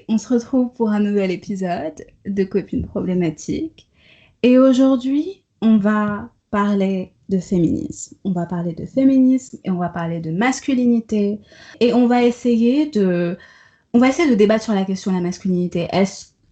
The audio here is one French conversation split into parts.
On se retrouve pour un nouvel épisode de Copines problématiques. Et aujourd'hui, on va parler de féminisme. On va parler de féminisme et on va parler de masculinité. Et on va essayer de débattre sur la question de la masculinité.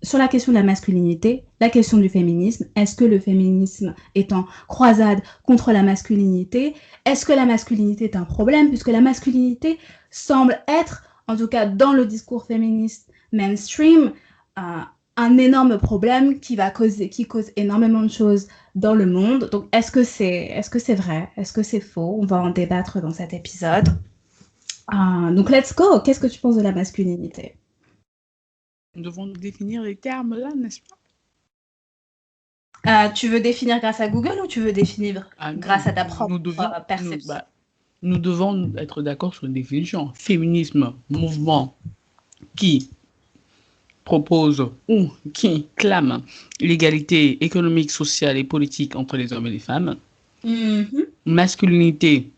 Sur la question de la masculinité, la question du féminisme, est-ce que le féminisme est en croisade contre la masculinité? Est-ce que la masculinité est un problème puisque la masculinité semble être, en tout cas dans le discours féministe mainstream, un énorme problème qui cause énormément de choses dans le monde. Donc, est-ce que c'est vrai? Est-ce que c'est faux? On va en débattre dans cet épisode. Donc, let's go! Qu'est-ce que tu penses de la masculinité? Nous devons définir les termes là, n'est-ce pas? Tu veux définir grâce à Google ou tu veux définir grâce à ta propre perception? Nous devons être d'accord sur une définition. Féminisme, mouvement qui propose ou qui clame l'égalité économique, sociale et politique entre les hommes et les femmes. Masculinité,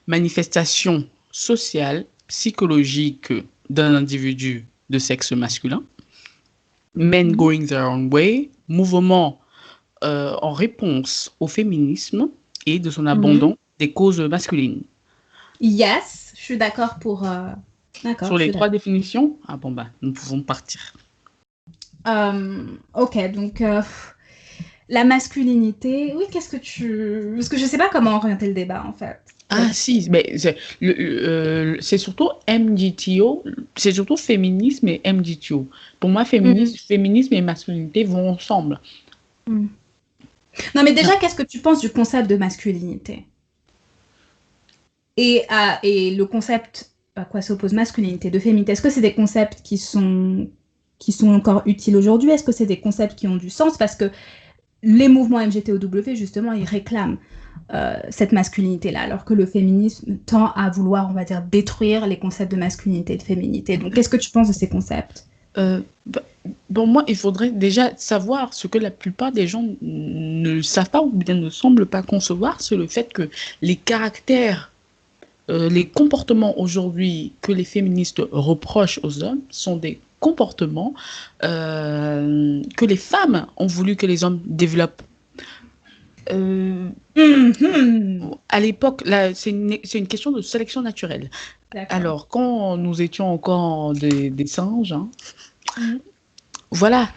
manifestation sociale, psychologique d'un individu de sexe masculin. Men going their own way, mouvement en réponse au féminisme et de son abandon des causes masculines. Yes, je suis d'accord pour... Sur les trois définitions, nous pouvons partir. Ok, donc la masculinité, oui, qu'est-ce que tu... Parce que je ne sais pas comment orienter le débat, en fait. Si, mais c'est surtout MGTO, c'est surtout féminisme et MGTO. Pour moi, féminisme et masculinité vont ensemble. Non, mais déjà, qu'est-ce que tu penses du concept de masculinité? Et le concept à quoi s'oppose masculinité, de féminité, est-ce que c'est des concepts qui sont encore utiles aujourd'hui? Est-ce que c'est des concepts qui ont du sens? Parce que les mouvements MGTOW, justement, ils réclament cette masculinité-là, alors que le féminisme tend à vouloir, on va dire, détruire les concepts de masculinité et de féminité. Donc, qu'est-ce que tu penses de ces concepts? Bon, moi, il faudrait déjà savoir ce que la plupart des gens ne savent pas ou bien ne semblent pas concevoir, c'est le fait que les caractères, les comportements aujourd'hui que les féministes reprochent aux hommes sont des comportements que les femmes ont voulu que les hommes développent. À l'époque, c'est une question de sélection naturelle. Alors, quand nous étions encore des singes, voilà,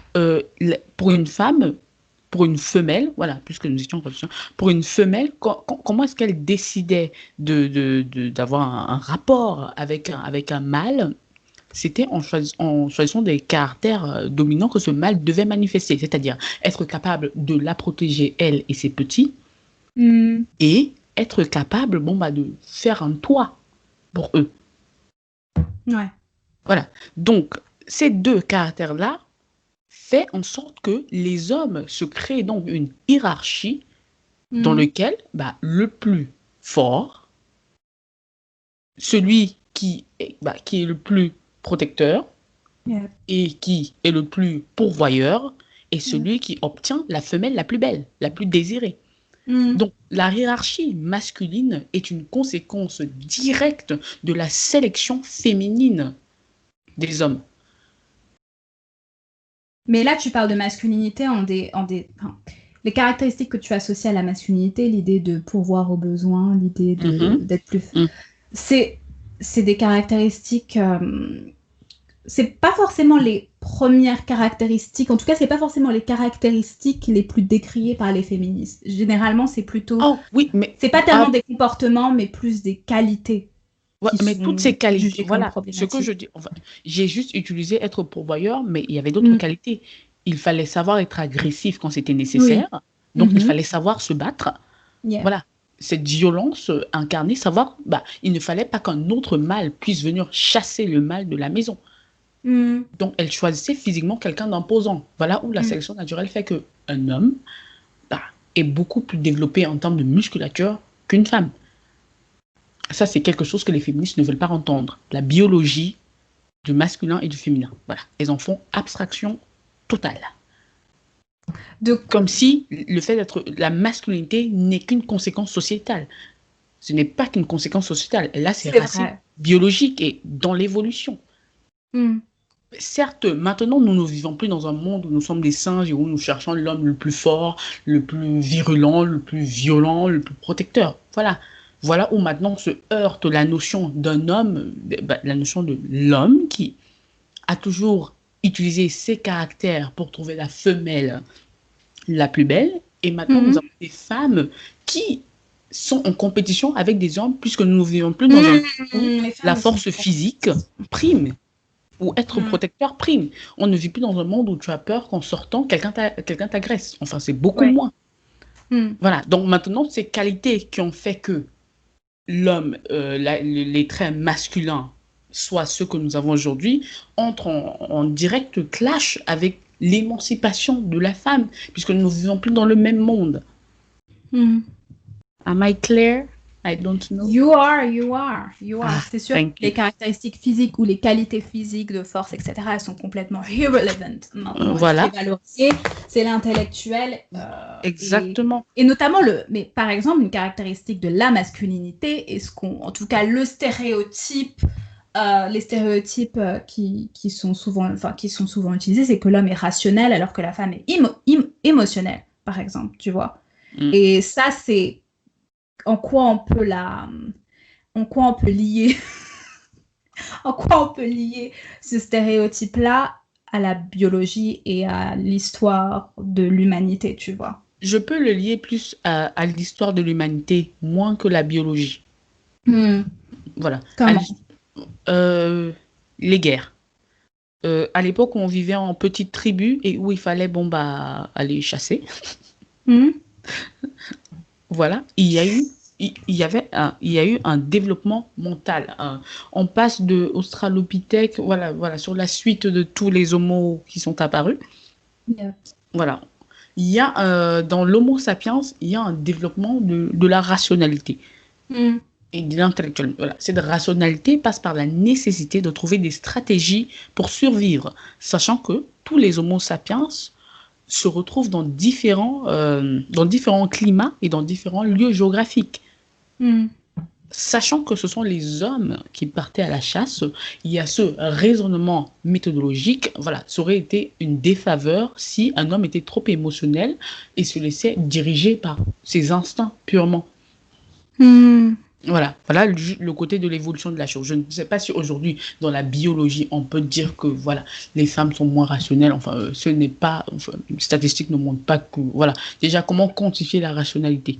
pour une femme, pour une femelle, voilà, puisque nous étions pour une femelle, comment est-ce qu'elle décidait d'avoir un rapport avec un mâle? C'était en choisissant des caractères dominants que ce mâle devait manifester, c'est-à-dire être capable de la protéger, elle et ses petits, et être capable de faire un toit pour eux. Ouais. Voilà. Donc, ces deux caractères-là fait en sorte que les hommes se créent donc une hiérarchie dans laquelle le plus fort, celui qui est le plus protecteur et qui est le plus pourvoyeur, est celui qui obtient la femelle la plus belle, la plus désirée. Donc, la hiérarchie masculine est une conséquence directe de la sélection féminine des hommes. Mais là, tu parles de masculinité les caractéristiques que tu associes à la masculinité, l'idée de pourvoir aux besoins, l'idée d'être plus... C'est des caractéristiques... c'est pas forcément les premières caractéristiques, en tout cas, c'est pas forcément les caractéristiques les plus décriées par les féministes. Généralement, c'est plutôt... c'est pas tellement des comportements, mais plus des qualités. Mais toutes ces qualités, voilà, ce que je dis, j'ai juste utilisé être pourvoyeur, mais il y avait d'autres qualités. Il fallait savoir être agressif quand c'était nécessaire, donc il fallait savoir se battre. Voilà, cette violence incarnée, savoir, il ne fallait pas qu'un autre mâle puisse venir chasser le mâle de la maison. Donc elle choisissait physiquement quelqu'un d'imposant. Voilà où la sélection naturelle fait qu'un homme est beaucoup plus développé en termes de musculature qu'une femme. Ça, c'est quelque chose que les féministes ne veulent pas entendre. La biologie du masculin et du féminin. Voilà. Elles en font abstraction totale. Comme si le fait d'être la masculinité n'est qu'une conséquence sociétale. Ce n'est pas qu'une conséquence sociétale. Là, c'est racine biologique et dans l'évolution. Certes, maintenant, nous ne vivons plus dans un monde où nous sommes des singes et où nous cherchons l'homme le plus fort, le plus virulent, le plus violent, le plus protecteur. Voilà. Voilà où maintenant se heurte la notion d'un homme, la notion de l'homme qui a toujours utilisé ses caractères pour trouver la femelle la plus belle. Et maintenant, nous avons des femmes qui sont en compétition avec des hommes puisque nous ne vivons plus dans un monde où la force physique prime. Ou être protecteur prime. On ne vit plus dans un monde où tu as peur qu'en sortant, quelqu'un t'agresse. Enfin, c'est beaucoup moins. Voilà. Donc maintenant, ces qualités qui ont fait que l'homme, les traits masculins, soient ceux que nous avons aujourd'hui, entrent en direct clash avec l'émancipation de la femme, puisque nous ne vivons plus dans le même monde. Am I clear? I don't know. You are. C'est sûr que les caractéristiques physiques ou les qualités physiques de force, etc., elles sont complètement irrelevant. Voilà. Ce qui est valorisé, c'est l'intellectuel. Exactement. Et notamment, mais par exemple, une caractéristique de la masculinité, en tout cas, le stéréotype, les stéréotypes qui sont souvent utilisés, c'est que l'homme est rationnel alors que la femme est émotionnelle, par exemple, tu vois. Et ça, c'est en quoi on peut lier ce stéréotype-là à la biologie et à l'histoire de l'humanité, tu vois. Je peux le lier plus à l'histoire de l'humanité, moins que la biologie. Voilà. Comment? Les guerres. À l'époque où on vivait en petites tribus et où il fallait aller chasser. Voilà, il y a eu un développement mental. On passe de Australopithèque, voilà, sur la suite de tous les homos qui sont apparus. Voilà, il y a dans l'Homo sapiens, il y a un développement de la rationalité et de l'intellectuel. Voilà, cette rationalité passe par la nécessité de trouver des stratégies pour survivre, sachant que tous les Homo sapiens se retrouvent dans différents climats et dans différents lieux géographiques. Sachant que ce sont les hommes qui partaient à la chasse, il y a ce raisonnement méthodologique. Voilà, ça aurait été une défaveur si un homme était trop émotionnel et se laissait diriger par ses instincts purement. Voilà le côté de l'évolution de la chose. Je ne sais pas si aujourd'hui, dans la biologie, on peut dire que voilà, les femmes sont moins rationnelles. Enfin, ce n'est pas. Les statistiques ne montrent pas que. Voilà. Déjà, comment quantifier la rationalité?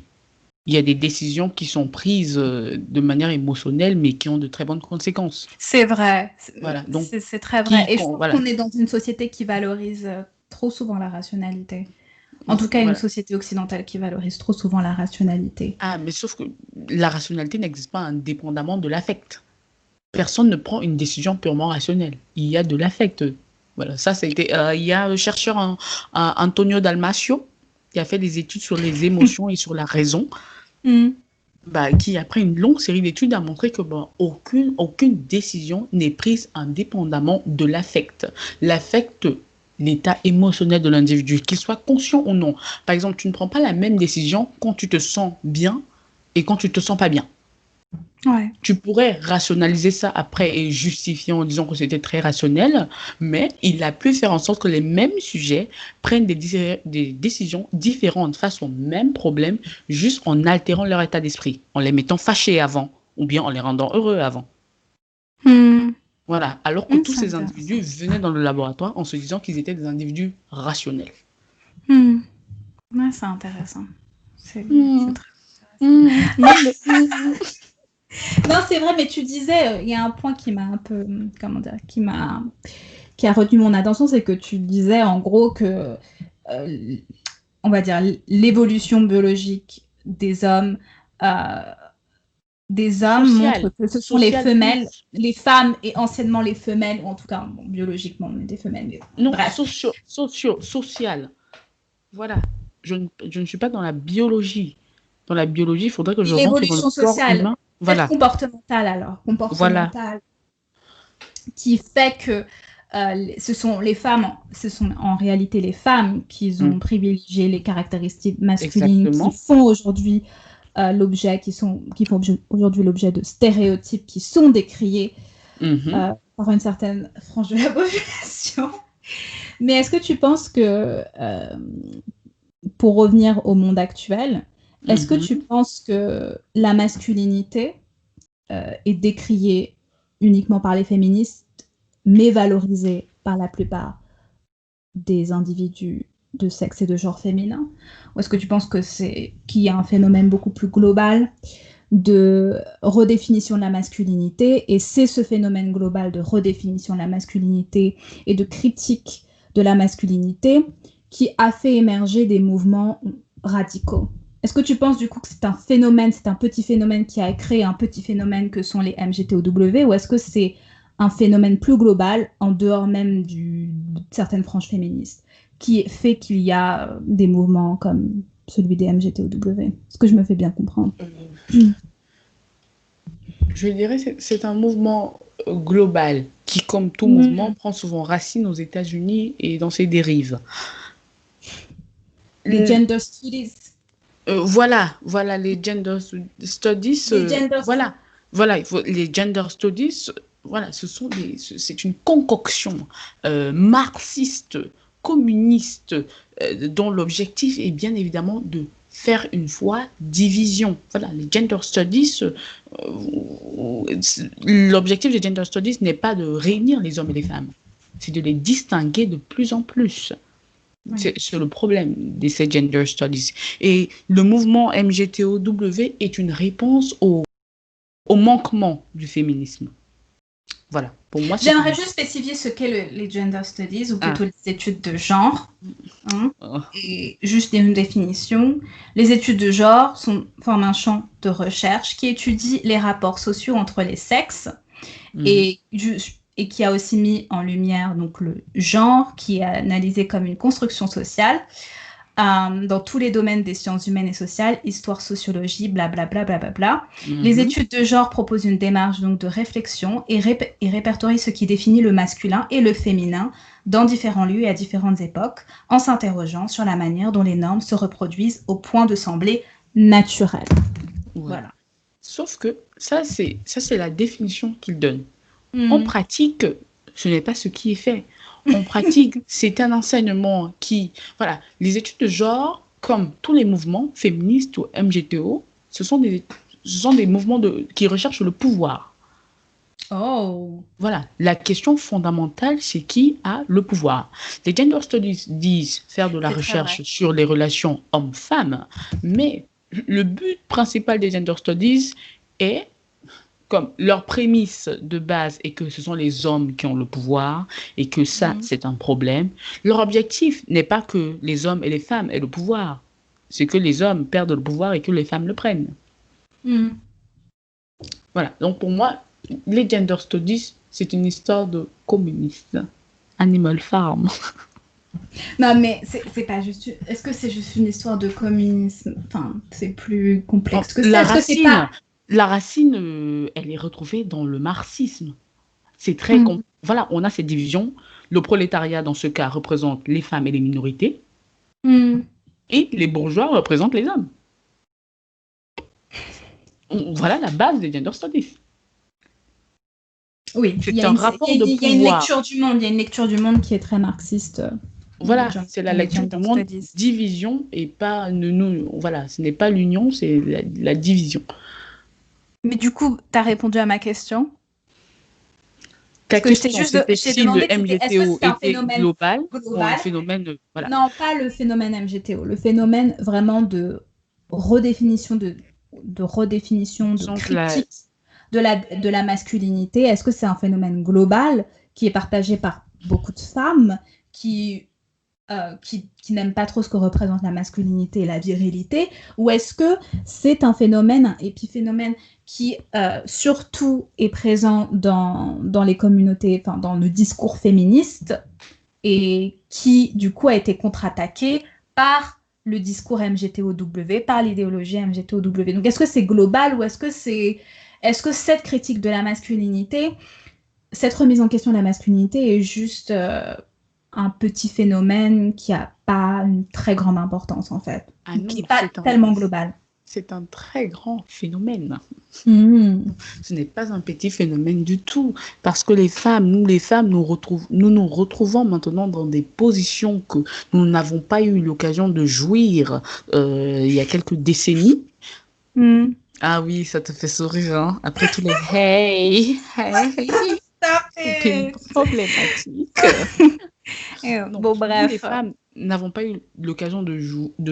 Il y a des décisions qui sont prises de manière émotionnelle, mais qui ont de très bonnes conséquences. C'est vrai. Voilà. Donc, c'est très vrai. Et je trouve qu'on est dans une société qui valorise trop souvent la rationalité. En tout cas, une société occidentale qui valorise trop souvent la rationalité. Ah, mais sauf que la rationalité n'existe pas indépendamment de l'affect. Personne ne prend une décision purement rationnelle. Il y a de l'affect. Voilà, ça, c'était. Il y a un chercheur, Antonio Dalmasio, qui a fait des études sur les émotions et sur la raison, qui, après une longue série d'études, a montré que aucune décision n'est prise indépendamment de l'affect. L'affect, l'état émotionnel de l'individu, qu'il soit conscient ou non. Par exemple, tu ne prends pas la même décision quand tu te sens bien et quand tu te sens pas bien. Tu pourrais rationaliser ça après et justifier en disant que c'était très rationnel, mais il a pu faire en sorte que les mêmes sujets prennent des décisions différentes face au même problème, juste en altérant leur état d'esprit, en les mettant fâchés avant, ou bien en les rendant heureux avant. Voilà, alors que tous ces individus venaient dans le laboratoire en se disant qu'ils étaient des individus rationnels. Ouais, c'est intéressant. C'est très intéressant. Non, c'est vrai, mais tu disais, il y a un point qui m'a un peu, qui a retenu mon attention, c'est que tu disais en gros que, on va dire, l'évolution biologique des hommes montre que ce sont les femelles, les femmes et anciennement les femelles, ou en tout cas, biologiquement, on est des femelles. Mais non, bref. Social. Voilà. Je ne suis pas dans la biologie. Dans la biologie, il faudrait que je rentre dans le corps sociale. humain. Voilà. Comportementale alors, qui fait que ce sont en réalité les femmes qui ont privilégié les caractéristiques masculines. Exactement. Qui font aujourd'hui aujourd'hui l'objet de stéréotypes qui sont décriés par une certaine frange de la population. Mais est-ce que tu penses que, pour revenir au monde actuel, est-ce que tu penses que la masculinité est décriée uniquement par les féministes, mais valorisée par la plupart des individus de sexe et de genre féminin? Ou est-ce que tu penses qu'il y a un phénomène beaucoup plus global de redéfinition de la masculinité, et c'est ce phénomène global de redéfinition de la masculinité et de critique de la masculinité qui a fait émerger des mouvements radicaux? Est-ce que tu penses du coup que c'est un phénomène, c'est un petit phénomène qui a créé un petit phénomène que sont les MGTOW, ou est-ce que c'est un phénomène plus global, en dehors même de certaines franges féministes, qui fait qu'il y a des mouvements comme celui des MGTOW? Est-ce que je me fais bien comprendre? Je dirais que c'est un mouvement global qui, comme tout mouvement, prend souvent racine aux États-Unis et dans ses dérives. Les gender studies. Voilà, les gender studies. Les gender studies. Voilà, c'est une concoction marxiste, communiste, dont l'objectif est bien évidemment de faire une fois division. Voilà, les gender studies, l'objectif des gender studies n'est pas de réunir les hommes et les femmes, c'est de les distinguer de plus en plus. Oui. C'est le problème de ces gender studies. Et le mouvement MGTOW est une réponse au manquement du féminisme. Voilà, pour moi, j'aimerais juste spécifier ce qu'est les gender studies, ou plutôt les études de genre. Et juste une définition. Les études de genre forment un champ de recherche qui étudie les rapports sociaux entre les sexes et qui a aussi mis en lumière donc, le genre, qui est analysé comme une construction sociale dans tous les domaines des sciences humaines et sociales, histoire, sociologie, blablabla. Les études de genre proposent une démarche donc, de réflexion et répertorient ce qui définit le masculin et le féminin dans différents lieux et à différentes époques, en s'interrogeant sur la manière dont les normes se reproduisent au point de sembler naturelles. Ouais. Voilà. Sauf que ça, c'est la définition qu'ils donnent. En pratique, ce n'est pas ce qui est fait. En pratique, c'est un enseignement qui... Voilà, les études de genre, comme tous les mouvements féministes ou MGTO, ce sont des mouvements qui recherchent le pouvoir. Oh. Voilà, la question fondamentale, c'est qui a le pouvoir. Les gender studies disent faire de la recherche sur les relations hommes-femmes, mais le but principal des gender studies est... Comme leur prémisse de base est que ce sont les hommes qui ont le pouvoir et que ça, c'est un problème. Leur objectif n'est pas que les hommes et les femmes aient le pouvoir. C'est que les hommes perdent le pouvoir et que les femmes le prennent. Voilà. Donc, pour moi, les gender studies, c'est une histoire de communistes. Animal Farm. Non, mais c'est pas juste... Est-ce que c'est juste une histoire de communisme? Enfin, c'est plus complexe que ça. La racine, elle est retrouvée dans le marxisme. C'est très... Voilà, on a cette division. Le prolétariat, dans ce cas, représente les femmes et les minorités. Et les bourgeois représentent les hommes. Voilà la base des gender studies. Oui, il y a une lecture du monde. Il y a une lecture du monde qui est très marxiste. Voilà, c'est la lecture du monde, division, et pas... voilà, ce n'est pas l'union, c'est la division. Mais du coup, tu as répondu à ma question. Ta question, c'était si le MGTO était global ou un phénomène... Voilà. Non, pas le phénomène MGTO. Le phénomène vraiment de redéfinition, de critique de la masculinité. Est-ce que c'est un phénomène global qui est partagé par beaucoup de femmes qui n'aiment pas trop ce que représente la masculinité et la virilité, ou est-ce que c'est un phénomène, un épiphénomène qui surtout est présent dans les communautés, enfin dans le discours féministe, et qui du coup a été contre-attaqué par le discours MGTOW, par l'idéologie MGTOW. Donc est-ce que c'est global, ou est-ce que cette critique de la masculinité, cette remise en question de la masculinité est juste un petit phénomène qui n'a pas une très grande importance, en fait, qui n'est pas tellement global? C'est un très grand phénomène. Mmh. Ce n'est pas un petit phénomène du tout. Parce que les femmes, nous retrouvons maintenant dans des positions que nous n'avons pas eu l'occasion de jouir il y a quelques décennies. Mmh. Ah oui, ça te fait sourire, hein? Après tous les hey, hey, c'est une problématique. Non, Bon, bref. Les femmes n'avons pas eu l'occasion de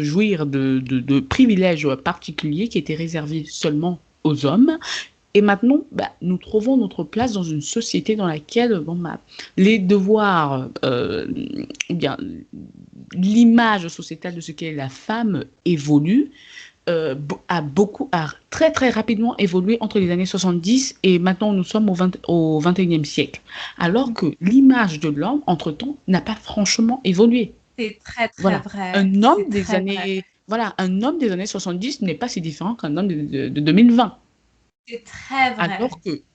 jouir de privilèges particuliers qui étaient réservés seulement aux hommes. Et maintenant, nous trouvons notre place dans une société dans laquelle les devoirs, l'image sociétale de ce qu'est la femme évolue, a très très rapidement évolué entre les années 70 et maintenant nous sommes au 21e siècle. Alors que l'image de l'homme, entre-temps, n'a pas franchement évolué. C'est très très vrai. Un homme des années 70 n'est pas si différent qu'un homme de 2020. C'est très vrai.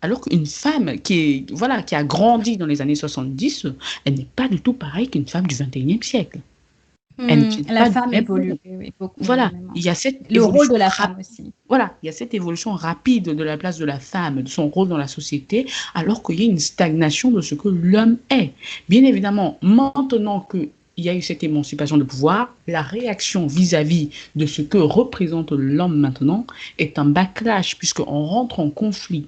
Alors qu'une femme qui a grandi dans les années 70, elle n'est pas du tout pareille qu'une femme du 21e siècle. La femme évolue, oui, beaucoup. Voilà, il y a le rôle de la femme aussi. Voilà, il y a cette évolution rapide de la place de la femme, de son rôle dans la société, alors qu'il y a une stagnation de ce que l'homme est. Bien évidemment, maintenant qu'il y a eu cette émancipation de pouvoir, la réaction vis-à-vis de ce que représente l'homme maintenant est un backlash, puisqu'on rentre en conflit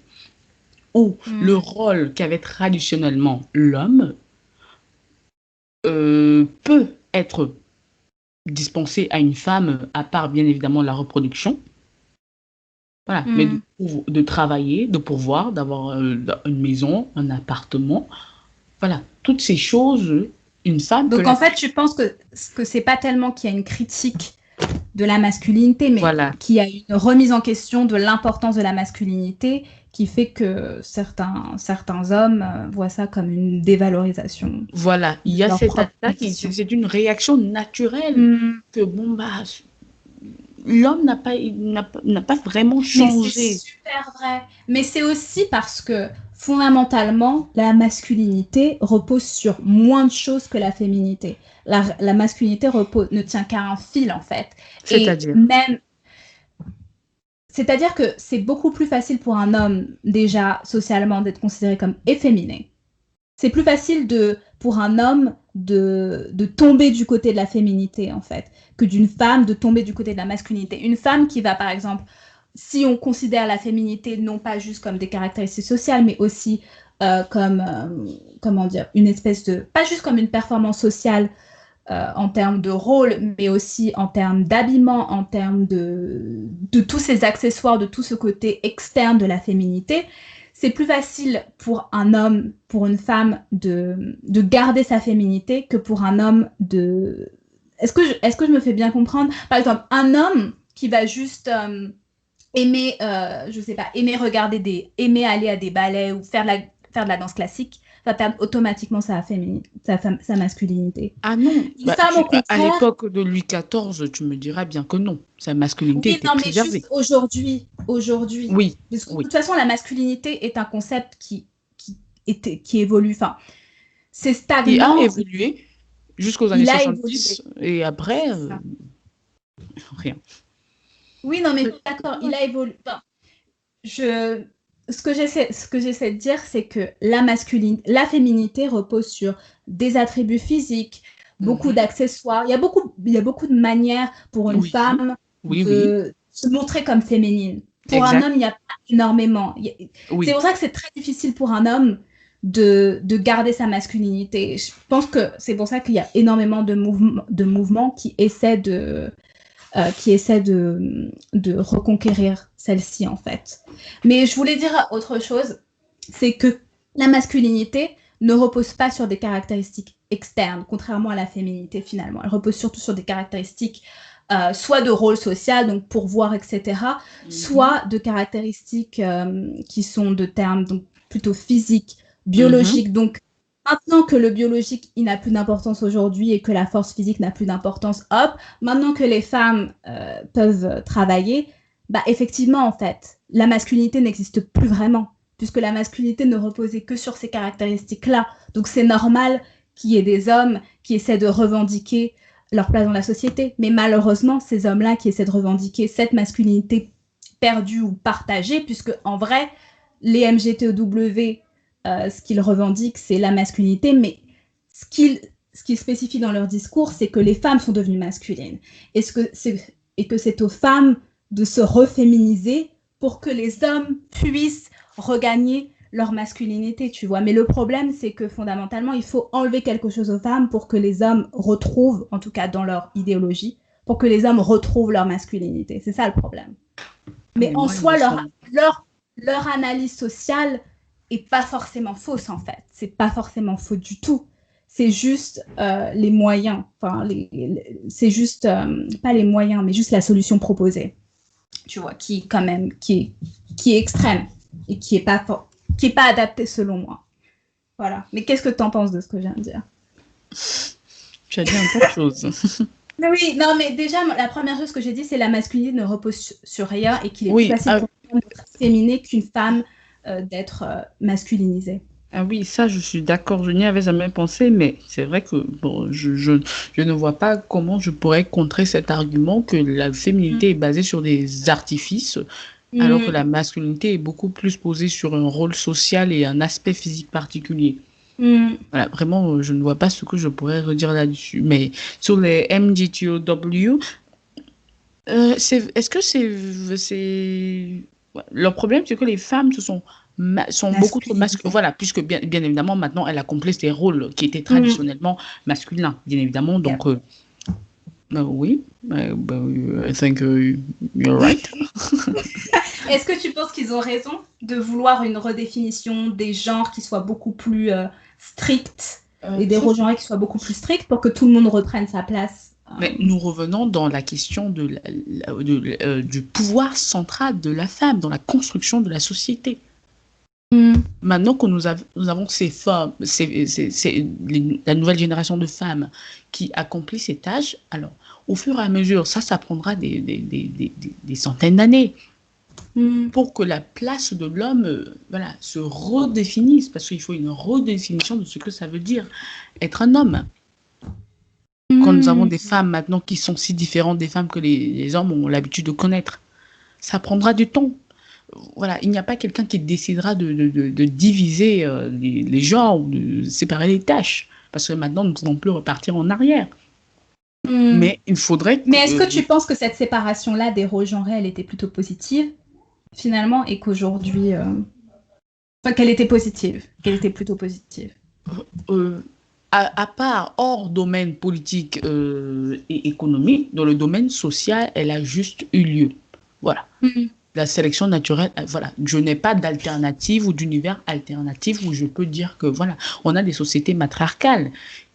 où le rôle qu'avait traditionnellement l'homme peut être dispensé à une femme, à part bien évidemment la reproduction. Voilà, mais de travailler, de pourvoir, d'avoir une maison, un appartement. Voilà, toutes ces choses, une femme... Donc en fait, tu penses que c'est pas tellement qu'il y a une critique de la masculinité, mais qu'il y a une remise en question de l'importance de la masculinité qui fait que certains hommes voient ça comme une dévalorisation. Voilà, il y a cette attaque, c'est une réaction naturelle que l'homme n'a pas vraiment changé. Mais c'est super vrai. Mais c'est aussi parce que fondamentalement, la masculinité repose sur moins de choses que la féminité. La masculinité ne tient qu'à un fil, en fait. C'est-à-dire que c'est beaucoup plus facile pour un homme, déjà, socialement, d'être considéré comme efféminé. C'est plus facile pour un homme de tomber du côté de la féminité, en fait, que d'une femme de tomber du côté de la masculinité. Une femme qui va, par exemple, si on considère la féminité non pas juste comme des caractéristiques sociales, mais aussi comme, une espèce de... Pas juste comme une performance sociale en termes de rôle, mais aussi en termes d'habillement, en termes de tous ces accessoires, de tout ce côté externe de la féminité. C'est plus facile pour un homme, pour une femme, de garder sa féminité que pour un homme de... Est-ce que je me fais bien comprendre? Par exemple, un homme qui va juste aimer, aimer aller à des ballets ou faire de la danse classique, va perdre automatiquement sa masculinité. Ah non, à l'époque de Louis XIV, tu me diras bien que non, sa masculinité était préservée. Mais juste aujourd'hui. Oui. Parce que de toute façon, la masculinité est un concept qui évolue. Enfin, c'est stagnant. Il a évolué jusqu'aux années 70 et après, rien. Oui, non, mais d'accord, il a évolué. Enfin, ce que j'essaie de dire, c'est que la féminité repose sur des attributs physiques, beaucoup d'accessoires. Il y a beaucoup de manières pour une femme de se montrer comme féminine. Pour un homme, il n'y a pas énormément. C'est pour ça que c'est très difficile pour un homme de garder sa masculinité. Je pense que c'est pour ça qu'il y a énormément de mouvements qui essaient de reconquérir celle-ci, en fait. Mais je voulais dire autre chose, c'est que la masculinité ne repose pas sur des caractéristiques externes, contrairement à la féminité, finalement. Elle repose surtout sur des caractéristiques soit de rôle social, donc pourvoir, etc., soit de caractéristiques qui sont de termes donc, plutôt physiques, biologiques. Donc, maintenant que le biologique, il n'a plus d'importance aujourd'hui et que la force physique n'a plus d'importance, maintenant que les femmes peuvent travailler, effectivement, en fait, la masculinité n'existe plus vraiment, puisque la masculinité ne reposait que sur ces caractéristiques-là. Donc, c'est normal qu'il y ait des hommes qui essaient de revendiquer leur place dans la société. Mais malheureusement, ces hommes-là qui essaient de revendiquer cette masculinité perdue ou partagée, puisque en vrai, les MGTOW, ce qu'ils revendiquent, c'est la masculinité, mais ce qu'ils spécifient dans leur discours, c'est que les femmes sont devenues masculines. Et que c'est aux femmes de se reféminiser pour que les hommes puissent regagner leur masculinité, tu vois. Mais le problème, c'est que fondamentalement, il faut enlever quelque chose aux femmes pour que les hommes retrouvent, en tout cas dans leur idéologie, pour que les hommes retrouvent leur masculinité. C'est ça le problème. Mais en soi, leur analyse sociale est pas forcément fausse, en fait. C'est pas forcément faux du tout. C'est juste les moyens. Enfin, c'est juste, pas les moyens, mais juste la solution proposée. Tu vois, qui est extrême et qui est pas adaptée selon moi. Voilà. Mais qu'est-ce que tu en penses de ce que je viens de dire? Tu as dit un peu de choses. Oui, non, mais déjà, la première chose que j'ai dit, c'est la masculinité ne repose sur rien et qu'il est plus facile pour une femme d'être féminine qu'une femme d'être masculinisée. Ah oui, ça, je suis d'accord. Je n'y avais jamais pensé, mais c'est vrai que bon, je ne vois pas comment je pourrais contrer cet argument que la féminité est basée sur des artifices, alors que la masculinité est beaucoup plus posée sur un rôle social et un aspect physique particulier. Voilà, vraiment, je ne vois pas ce que je pourrais redire là-dessus. Mais sur les MGTOW, est-ce que c'est... Leur problème, c'est que les femmes sont beaucoup trop masculines. Voilà, puisque bien évidemment, maintenant, elle accomplit ces rôles qui étaient traditionnellement masculins, bien évidemment. Donc, oui, I think you're right. Est-ce que tu penses qu'ils ont raison de vouloir une redéfinition des genres qui soit beaucoup plus stricte et des rôles genrés qui soient beaucoup plus stricts pour que tout le monde reprenne sa place? Mais nous revenons dans la question du pouvoir central de la femme, dans la construction de la société. Maintenant que nous avons ces femmes, la nouvelle génération de femmes qui accomplissent ces tâches, alors au fur et à mesure, ça prendra des centaines d'années pour que la place de l'homme se redéfinisse, parce qu'il faut une redéfinition de ce que ça veut dire être un homme. Quand nous avons des femmes maintenant qui sont si différentes des femmes que les hommes ont l'habitude de connaître, ça prendra du temps. Voilà, il n'y a pas quelqu'un qui décidera de diviser les genres ou de séparer les tâches, parce que maintenant nous ne pouvons plus repartir en arrière. Mais il faudrait. Mais est-ce que tu penses que cette séparation-là des rôles genrés, elle était plutôt positive finalement, et qu'aujourd'hui, enfin, qu'elle était positive, qu'elle était plutôt positive? À part hors domaine politique et économique, dans le domaine social, elle a juste eu lieu. Voilà. La sélection naturelle, voilà. Je n'ai pas d'alternative ou d'univers alternatif où je peux dire que, voilà, on a des sociétés matriarcales.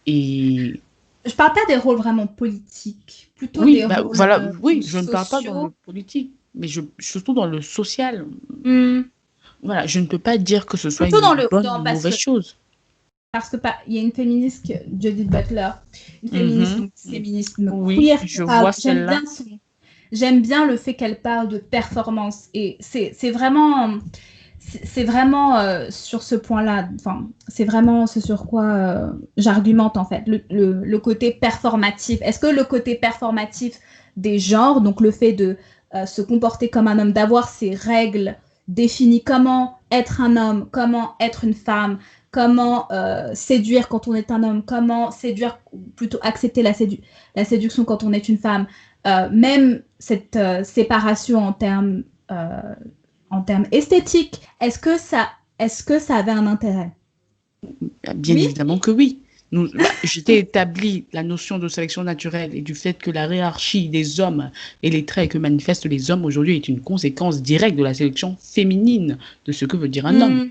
Et... Je ne parle pas des rôles vraiment politiques, plutôt des rôles voilà, je ne parle pas dans le politique, mais surtout dans le social. Voilà, je ne peux pas dire que ce soit une bonne ou mauvaise chose. Parce que il y a une féministe, Judith Butler, une féministe oui, queer, je vois celle-là. J'aime bien le fait qu'elle parle de performance, et c'est vraiment sur ce point-là, enfin, c'est vraiment ce sur quoi j'argumente en fait, le côté performatif. Est-ce que le côté performatif des genres, donc le fait de se comporter comme un homme, d'avoir ses règles définies, comment être un homme, comment être une femme, comment séduire quand on est un homme, comment séduire, plutôt accepter la séduction quand on est une femme, même cette séparation en termes esthétiques, est-ce que ça avait un intérêt? Bien évidemment que oui. J'étais établi la notion de sélection naturelle et du fait que la hiérarchie des hommes et les traits que manifestent les hommes aujourd'hui est une conséquence directe de la sélection féminine de ce que veut dire un homme.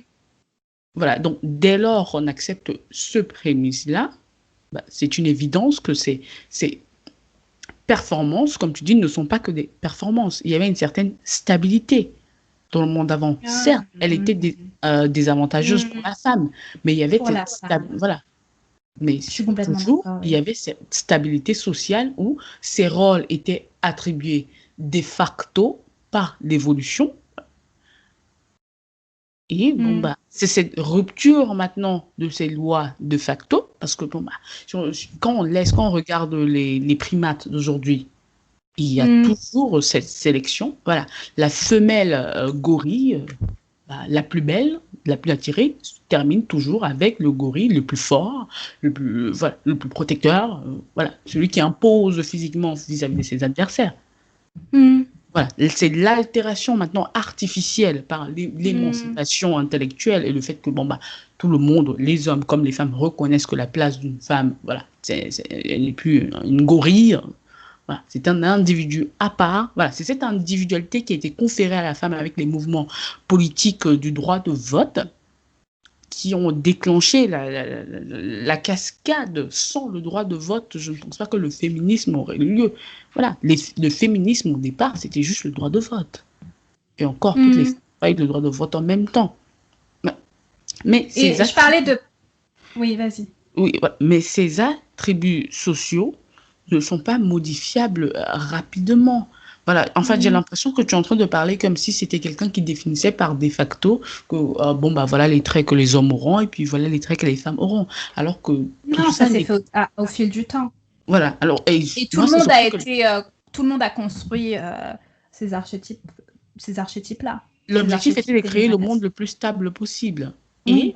Voilà, donc dès lors qu'on accepte ce prémisse-là, c'est une évidence que ces performances, comme tu dis, ne sont pas que des performances. Il y avait une certaine stabilité dans le monde avant. Certes, elle était désavantageuse pour la femme, mais il y avait voilà. Mais toujours, il y avait cette stabilité sociale où ces rôles étaient attribués de facto par l'évolution. Et c'est cette rupture maintenant de ces lois de facto parce que bon, quand on regarde les primates d'aujourd'hui, il y a toujours cette sélection. Voilà, la femelle gorille, la plus belle, la plus attirée, termine toujours avec le gorille le plus fort, le plus protecteur, celui qui impose physiquement vis-à-vis de ses adversaires. Voilà, c'est l'altération maintenant artificielle par l'émancipation intellectuelle et le fait que tout le monde, les hommes comme les femmes, reconnaissent que la place d'une femme, elle n'est plus une gorille. Voilà, c'est un individu à part. Voilà, c'est cette individualité qui a été conférée à la femme avec les mouvements politiques du droit de vote qui ont déclenché la cascade. Sans le droit de vote, je ne pense pas que le féminisme aurait eu lieu. Voilà, le féminisme au départ, c'était juste le droit de vote. Et encore, toutes les femmes n'ont pas eu le droit de vote en même temps. Mais je parlais de... Oui, vas-y. Oui, mais ces attributs sociaux ne sont pas modifiables rapidement. Voilà, en fait, j'ai l'impression que tu es en train de parler comme si c'était quelqu'un qui définissait par de facto que, voilà les traits que les hommes auront et puis voilà les traits que les femmes auront. Alors que... Non, ça s'est fait au fil du temps. Voilà, alors... Et tout le monde a construit ces archétypes-là. L'objectif était de créer le monde le plus stable possible. Et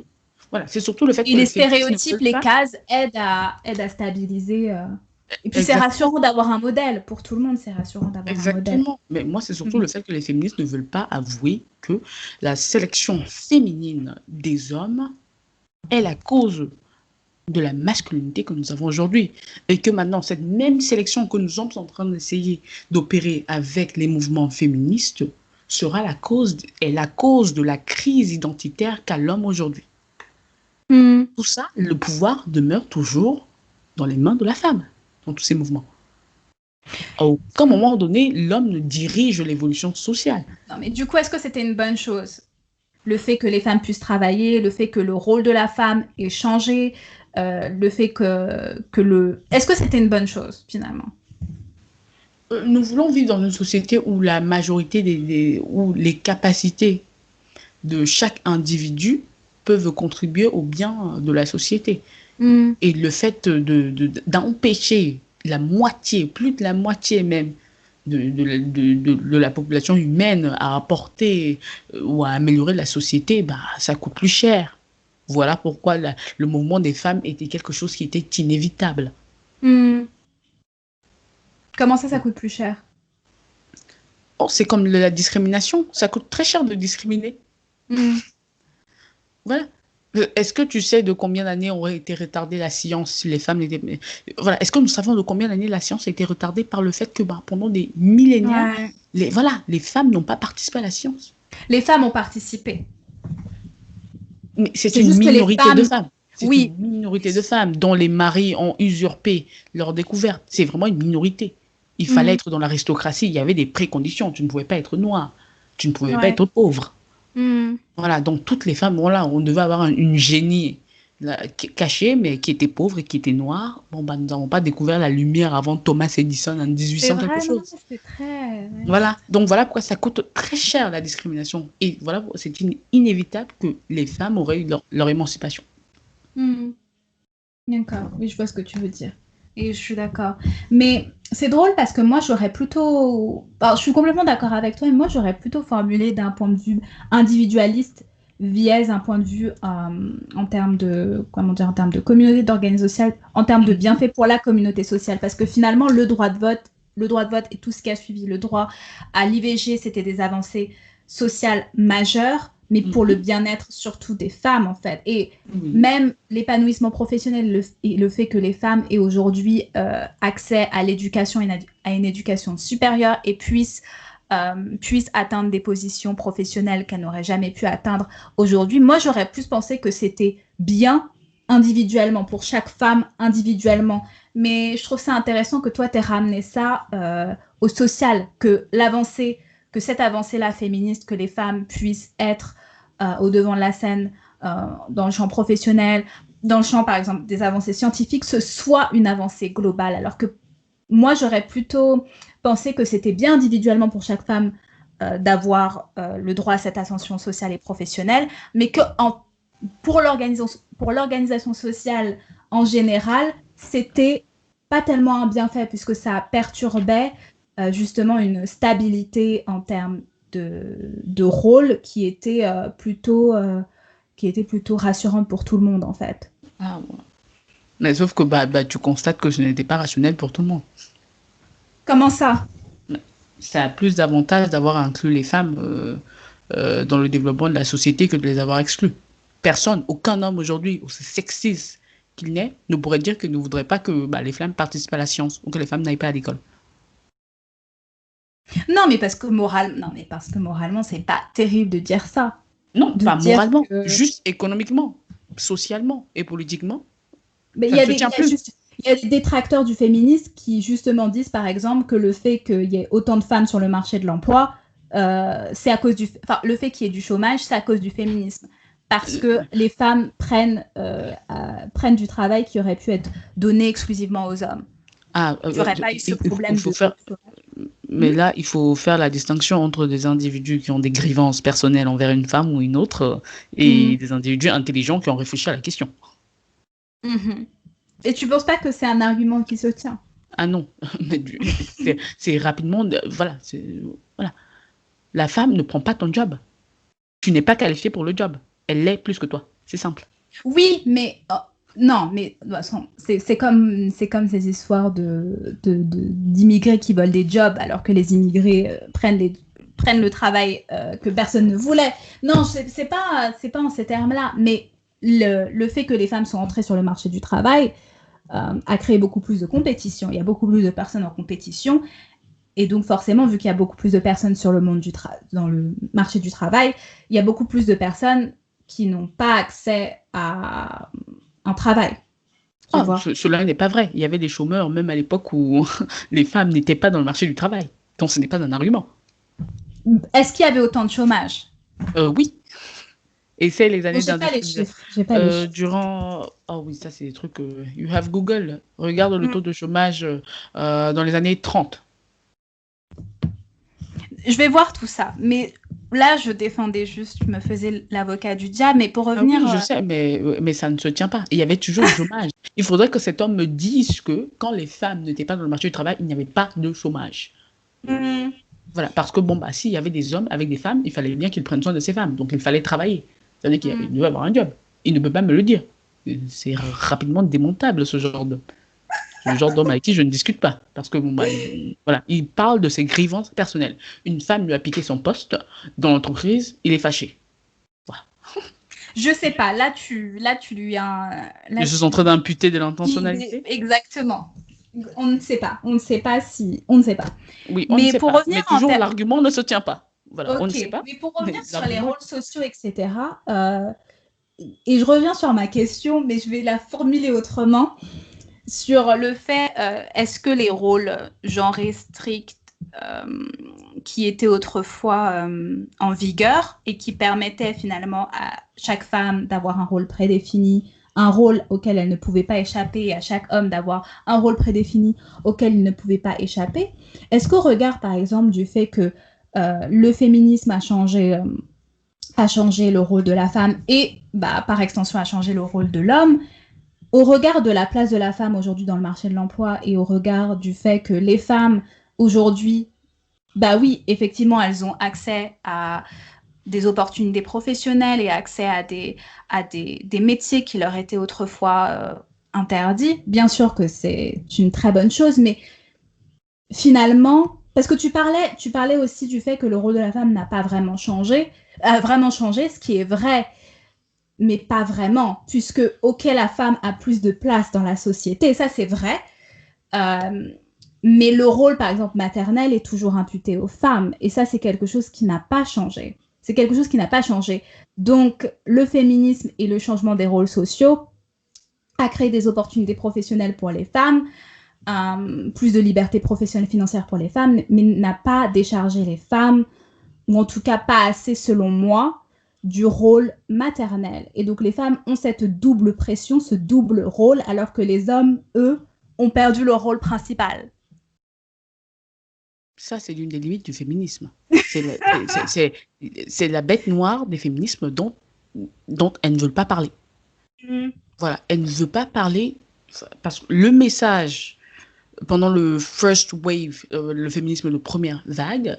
voilà, c'est surtout le fait que... Et les stéréotypes, les cases aident à stabiliser... Et puis c'est rassurant d'avoir un modèle. Pour tout le monde, c'est rassurant d'avoir un modèle. Exactement. Mais moi, c'est surtout le fait que les féministes ne veulent pas avouer que la sélection féminine des hommes est la cause de la masculinité que nous avons aujourd'hui. Et que maintenant, cette même sélection que nous sommes en train d'essayer d'opérer avec les mouvements féministes sera la cause de la crise identitaire qu'a l'homme aujourd'hui. Pour ça, le pouvoir demeure toujours dans les mains de la femme. Dans tous ces mouvements. À aucun moment donné, l'homme ne dirige l'évolution sociale. Non, mais du coup, est-ce que c'était une bonne chose? Le fait que les femmes puissent travailler, le fait que le rôle de la femme ait changé, le fait Est-ce que c'était une bonne chose, finalement? Nous voulons vivre dans une société où la majorité où les capacités de chaque individu peuvent contribuer au bien de la société. Et le fait d'empêcher la moitié, plus de la moitié même, de la population humaine à apporter ou à améliorer la société, ça coûte plus cher. Voilà pourquoi le mouvement des femmes était quelque chose qui était inévitable. Comment ça coûte plus cher? C'est comme la discrimination. Ça coûte très cher de discriminer. Voilà. Est-ce que tu sais de combien d'années aurait été retardée la science si les femmes n'étaient... Voilà. Est-ce que nous savons de combien d'années la science a été retardée par le fait que pendant des millénaires, les femmes n'ont pas participé à la science? Les femmes ont participé. Mais c'est une minorité de femmes. C'est une minorité de femmes dont les maris ont usurpé leur découverte. C'est vraiment une minorité. Il fallait être dans l'aristocratie. Il y avait des préconditions. Tu ne pouvais pas être noire. Tu ne pouvais pas être pauvre. Voilà, donc toutes les femmes, on devait avoir une génie cachée, mais qui était pauvre et qui était noire. Nous n'avons pas découvert la lumière avant Thomas Edison en 1800 quelque chose. Voilà, donc voilà pourquoi ça coûte très cher la discrimination. Et voilà, c'est inévitable que les femmes auraient eu leur émancipation. D'accord, oui, je vois ce que tu veux dire. Et je suis d'accord. Mais c'est drôle parce que moi, j'aurais plutôt... Alors, je suis complètement d'accord avec toi, mais moi, j'aurais plutôt formulé d'un point de vue individualiste, via un point de vue en termes de communauté, d'organisation sociale, en termes de bienfaits pour la communauté sociale. Parce que finalement, le droit de vote et tout ce qui a suivi, le droit à l'IVG, c'était des avancées sociales majeures, mais pour le bien-être surtout des femmes, en fait. Et même l'épanouissement professionnel, le fait que les femmes aient aujourd'hui accès à l'éducation, à une éducation supérieure et puissent atteindre des positions professionnelles qu'elles n'auraient jamais pu atteindre aujourd'hui. Moi, j'aurais plus pensé que c'était bien individuellement, pour chaque femme individuellement. Mais je trouve ça intéressant que toi, tu aies ramené ça au social, que cette avancée-là féministe, que les femmes puissent être au devant de la scène, dans le champ professionnel, dans le champ, par exemple, des avancées scientifiques, ce soit une avancée globale. Alors que moi, j'aurais plutôt pensé que c'était bien individuellement pour chaque femme d'avoir le droit à cette ascension sociale et professionnelle, mais que pour l'organisation sociale en général, c'était pas tellement un bienfait puisque ça perturbait justement une stabilité en termes de rôle qui était plutôt rassurante pour tout le monde en fait. Ah, ouais. Mais sauf que tu constates que ce n'était pas rationnel pour tout le monde. Comment ça? Ça a plus d'avantages d'avoir inclus les femmes dans le développement de la société que de les avoir exclues. Personne, aucun homme aujourd'hui, aussi sexiste qu'il n'est, ne pourrait dire qu'il ne voudrait pas que les femmes participent à la science ou que les femmes n'aillent pas à l'école. Non, mais parce que moralement, c'est pas terrible de dire ça. Non, pas moralement, juste économiquement, socialement et politiquement. Mais il y a des détracteurs du féminisme qui justement disent par exemple que le fait qu'il y ait autant de femmes sur le marché de l'emploi, c'est à cause le fait qu'il y ait du chômage, c'est à cause du féminisme. Parce que les femmes prennent du travail qui aurait pu être donné exclusivement aux hommes. Il n'y aurait pas eu ce problème Mais là, il faut faire la distinction entre des individus qui ont des grivances personnelles envers une femme ou une autre et des individus intelligents qui ont réfléchi à la question. Et tu ne penses pas que c'est un argument qui se tient? Ah non, c'est rapidement... Voilà. La femme ne prend pas ton job. Tu n'es pas qualifié pour le job. Elle l'est plus que toi. C'est simple. Oui, mais... non, mais de toute façon, c'est comme ces histoires d'immigrés qui volent des jobs alors que les immigrés prennent le travail que personne ne voulait. Non, c'est pas en ces termes-là, mais le fait que les femmes sont entrées sur le marché du travail a créé beaucoup plus de compétition. Il y a beaucoup plus de personnes en compétition. Et donc, forcément, vu qu'il y a beaucoup plus de personnes sur le monde dans le marché du travail, il y a beaucoup plus de personnes qui n'ont pas accès à un travail. Cela n'est pas vrai. Il y avait des chômeurs, même à l'époque où les femmes n'étaient pas dans le marché du travail. Donc, ce n'est pas un argument. Est-ce qu'il y avait autant de chômage? Oui. Et c'est les années d'industrie. Durant... Oh oui, ça, c'est des trucs... You have Google. Regarde le taux de chômage dans les années 30. Je vais voir tout ça. Mais là, je défendais juste, je me faisais l'avocat du diable. Mais pour revenir... oui, je sais, mais ça ne se tient pas. Il y avait toujours du chômage. Il faudrait que cet homme me dise que quand les femmes n'étaient pas dans le marché du travail, il n'y avait pas de chômage. Voilà, parce que s'il y avait des hommes avec des femmes, il fallait bien qu'ils prennent soin de ces femmes. Donc, il fallait travailler. C'est-à-dire qu'il devait avoir un job. Il ne peut pas me le dire. C'est rapidement démontable, ce genre d'homme. Le genre d'homme avec qui je ne discute pas. Parce que, il parle de ses grivances personnelles. Une femme lui a piqué son poste dans l'entreprise, il est fâché. Voilà. Je sais pas. Là, tu lui as... Je suis en train d'imputer de l'intentionnalité. Exactement. On ne sait pas. On ne sait pas. Oui, on ne sait pas. Mais toujours, l'argument ne se tient pas. Voilà, okay. On ne sait pas. Mais pour revenir sur les rôles sociaux, etc., et je reviens sur ma question, mais je vais la formuler autrement, sur le fait, est-ce que les rôles genrés stricts qui étaient autrefois en vigueur et qui permettaient finalement à chaque femme d'avoir un rôle prédéfini, un rôle auquel elle ne pouvait pas échapper, et à chaque homme d'avoir un rôle prédéfini auquel il ne pouvait pas échapper, est-ce qu'au regard, par exemple, du fait que le féminisme a changé le rôle de la femme et, par extension, a changé le rôle de l'homme, au regard de la place de la femme aujourd'hui dans le marché de l'emploi et au regard du fait que les femmes aujourd'hui, oui, effectivement, elles ont accès à des opportunités professionnelles et accès à des métiers qui leur étaient autrefois interdits. Bien sûr que c'est une très bonne chose, mais finalement, parce que tu parlais aussi du fait que le rôle de la femme n'a pas vraiment changé, ce qui est vrai, mais pas vraiment, puisque, la femme a plus de place dans la société, ça c'est vrai, mais le rôle, par exemple, maternel est toujours imputé aux femmes, et ça c'est quelque chose qui n'a pas changé. Donc, le féminisme et le changement des rôles sociaux a créé des opportunités professionnelles pour les femmes, plus de liberté professionnelle et financière pour les femmes, mais n'a pas déchargé les femmes, ou en tout cas pas assez selon moi, du rôle maternel. Et donc les femmes ont cette double pression, ce double rôle, alors que les hommes, eux, ont perdu leur rôle principal. Ça, c'est l'une des limites du féminisme. C'est la bête noire des féminismes dont elles ne veulent pas parler. Voilà, elle ne veut pas parler, parce que le message pendant le first wave, le féminisme de première vague,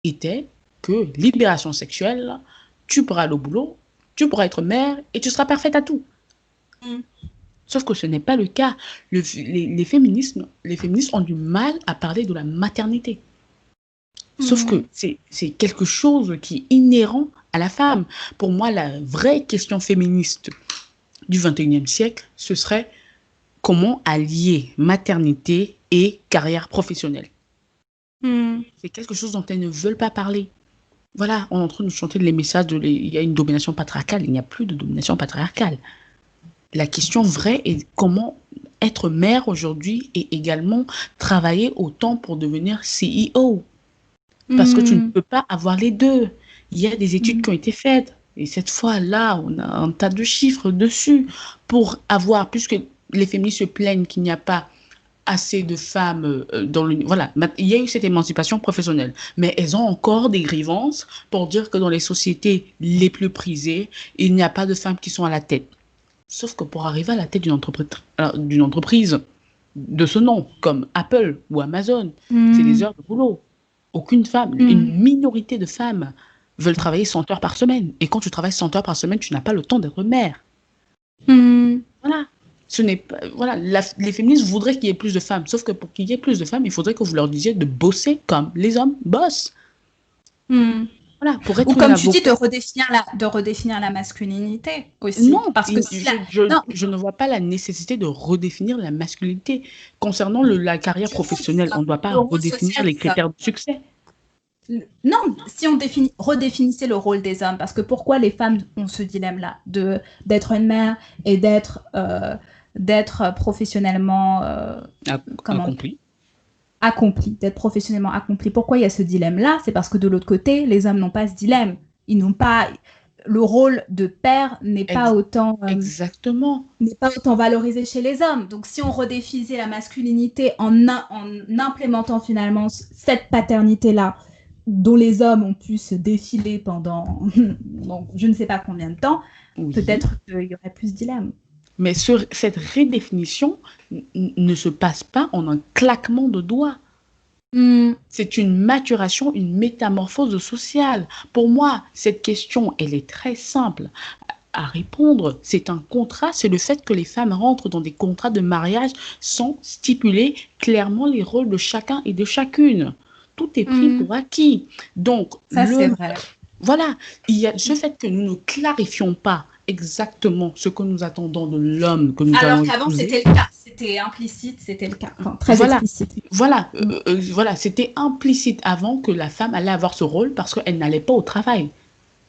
était que libération sexuelle, tu pourras aller au boulot, tu pourras être mère et tu seras parfaite à tout. Sauf que ce n'est pas le cas. Les féministes ont du mal à parler de la maternité. Sauf que c'est quelque chose qui est inhérent à la femme. Pour moi, la vraie question féministe du 21e siècle, ce serait comment allier maternité et carrière professionnelle. C'est quelque chose dont elles ne veulent pas parler. Voilà, on est en train de chanter les messages il y a une domination patriarcale. Il n'y a plus de domination patriarcale. La question vraie est comment être mère aujourd'hui et également travailler autant pour devenir CEO. Parce que tu ne peux pas avoir les deux. Il y a des études qui ont été faites. Et cette fois-là, on a un tas de chiffres dessus pour avoir, puisque les féministes se plaignent qu'il n'y a pas assez de femmes dans le... Voilà, il y a eu cette émancipation professionnelle, mais elles ont encore des grivances pour dire que dans les sociétés les plus prisées, il n'y a pas de femmes qui sont à la tête. Sauf que pour arriver à la tête d'une entreprise de ce nom, comme Apple ou Amazon, c'est des heures de boulot. Aucune femme, une minorité de femmes veulent travailler 100 heures par semaine. Et quand tu travailles 100 heures par semaine, tu n'as pas le temps d'être mère. Voilà. Ce n'est pas, voilà, les féministes voudraient qu'il y ait plus de femmes. Sauf que pour qu'il y ait plus de femmes, il faudrait que vous leur disiez de bosser comme les hommes bossent. Voilà, pour être ou comme tu dis, de redéfinir la masculinité aussi. Non, parce que je ne vois pas la nécessité de redéfinir la masculinité. Concernant la carrière professionnelle, on ne doit pas redéfinir les critères de succès. Non, si on redéfinissait le rôle des hommes, parce que pourquoi les femmes ont ce dilemme-là d'être une mère et d'être professionnellement d'être professionnellement accompli. Pourquoi il y a ce dilemme-là? C'est parce que de l'autre côté, les hommes n'ont pas ce dilemme. Ils n'ont pas le rôle de père n'est pas autant valorisé chez les hommes. Donc si on redéfinissait la masculinité en implémentant finalement cette paternité-là, dont les hommes ont pu se défiler pendant je ne sais pas combien de temps, peut-être qu'il y aurait plus de dilemme. Mais cette redéfinition ne se passe pas en un claquement de doigts. C'est une maturation, une métamorphose sociale. Pour moi, cette question, elle est très simple à répondre. C'est un contrat, c'est le fait que les femmes rentrent dans des contrats de mariage sans stipuler clairement les rôles de chacun et de chacune. Tout est pris pour acquis. Donc, ça, c'est vrai. Voilà, il y a ce fait que nous ne clarifions pas exactement ce que nous attendons de l'homme que nous allons Alors qu'avant, c'était le cas. C'était implicite, c'était le cas. Enfin, très explicite. Voilà, c'était implicite avant que la femme allait avoir ce rôle parce qu'elle n'allait pas au travail.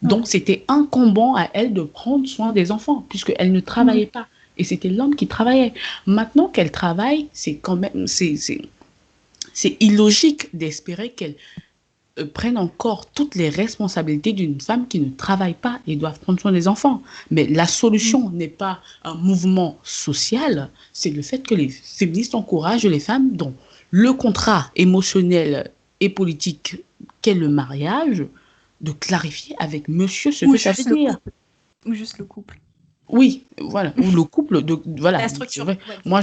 Donc, c'était incombant à elle de prendre soin des enfants puisqu'elle ne travaillait pas. Et c'était l'homme qui travaillait. Maintenant qu'elle travaille, c'est quand même... C'est illogique d'espérer qu'elle prenne encore toutes les responsabilités d'une femme qui ne travaille pas et doit prendre soin des enfants. Mais la solution n'est pas un mouvement social, c'est le fait que les féministes encouragent les femmes dont le contrat émotionnel et politique qu'est le mariage, de clarifier avec monsieur ce que ça veut dire. Ou juste le couple. Oui, voilà, ou le couple, voilà. La structure. Ouais, moi,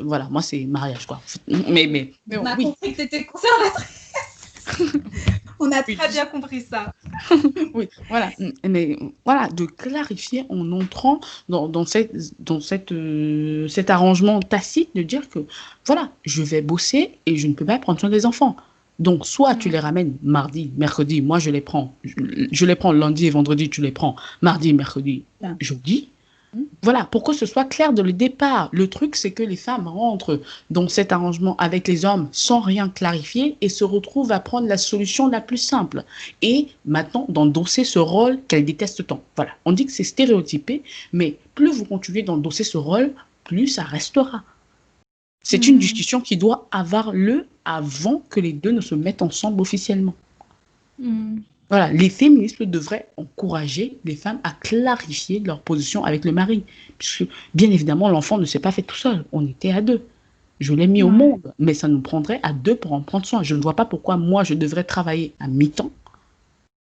voilà, moi c'est mariage quoi. Mais on a compris que t'étais conservatrice. On a très bien compris ça. Oui, voilà, mais voilà, de clarifier en entrant dans cet arrangement tacite de dire que voilà, je vais bosser et je ne peux pas prendre soin des enfants. Donc, soit tu les ramènes mardi, mercredi, moi je les prends lundi et vendredi, tu les prends mardi, mercredi, jeudi. Voilà, pour que ce soit clair dès le départ. Le truc, c'est que les femmes rentrent dans cet arrangement avec les hommes sans rien clarifier et se retrouvent à prendre la solution la plus simple. Et maintenant, d'endosser ce rôle qu'elles détestent tant. Voilà, on dit que c'est stéréotypé, mais plus vous continuez d'endosser ce rôle, plus ça restera. C'est une discussion qui doit avoir lieu avant que les deux ne se mettent ensemble officiellement. Voilà, les féministes devraient encourager les femmes à clarifier leur position avec le mari. Puisque, bien évidemment, l'enfant ne s'est pas fait tout seul. On était à deux. Je l'ai mis au monde, mais ça nous prendrait à deux pour en prendre soin. Je ne vois pas pourquoi moi, je devrais travailler à mi-temps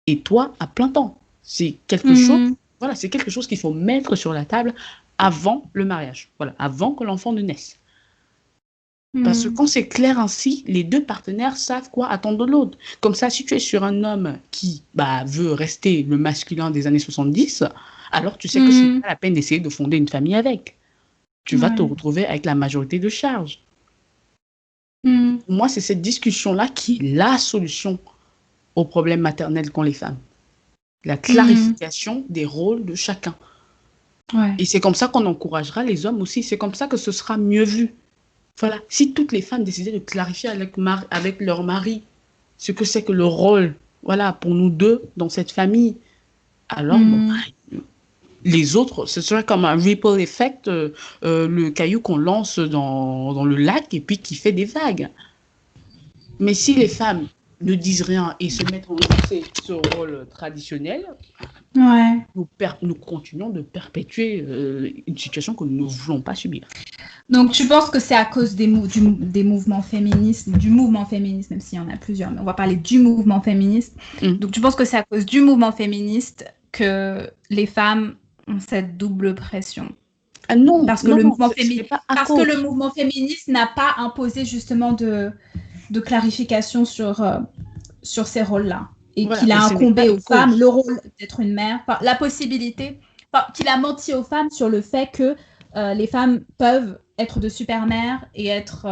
et toi à plein temps. C'est quelque chose, voilà, c'est quelque chose qu'il faut mettre sur la table avant le mariage, voilà, avant que l'enfant ne naisse. Parce que quand c'est clair ainsi, les deux partenaires savent quoi attendre de l'autre. Comme ça, si tu es sur un homme qui veut rester le masculin des années 70, alors tu sais que ce n'est pas la peine d'essayer de fonder une famille avec. Tu vas te retrouver avec la majorité de charges. Pour moi, c'est cette discussion-là qui est la solution aux problèmes maternels qu'ont les femmes. La clarification des rôles de chacun. Ouais. Et c'est comme ça qu'on encouragera les hommes aussi. C'est comme ça que ce sera mieux vu. Voilà. Si toutes les femmes décidaient de clarifier avec leur mari ce que c'est que le rôle, voilà, pour nous deux dans cette famille, alors les autres, ce serait comme un ripple effect, le caillou qu'on lance dans le lac et puis qui fait des vagues. Mais si les femmes ne disent rien et se mettent en lancer ce rôle traditionnel, nous continuons de perpétuer une situation que nous ne voulons pas subir. Donc, tu penses que c'est à cause des mouvements féministes, du mouvement féministe, même s'il y en a plusieurs, mais on va parler du mouvement féministe. Donc, tu penses que c'est à cause du mouvement féministe que les femmes ont cette double pression? Non, parce que le mouvement féministe n'a pas imposé justement de clarification sur ces rôles-là. Et qu'il a incombé aux femmes le rôle d'être une mère, la possibilité, qu'il a menti aux femmes sur le fait que les femmes peuvent être de super mères et être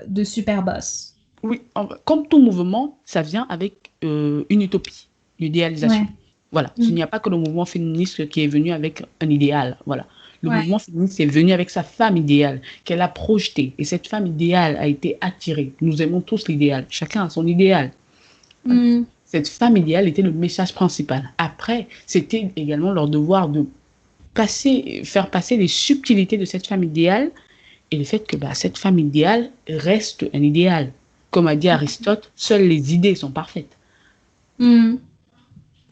de super boss. Oui, comme tout mouvement, ça vient avec une utopie, une idéalisation. Voilà, il n'y a pas que le mouvement féministe qui est venu avec un idéal. Voilà. Le mouvement féministe est venu avec sa femme idéale, qu'elle a projetée. Et cette femme idéale a été attirée. Nous aimons tous l'idéal. Chacun a son idéal. Cette femme idéale était le message principal. Après, c'était également leur devoir de faire passer les subtilités de cette femme idéale et le fait que cette femme idéale reste un idéal. Comme a dit Aristote, seules les idées sont parfaites.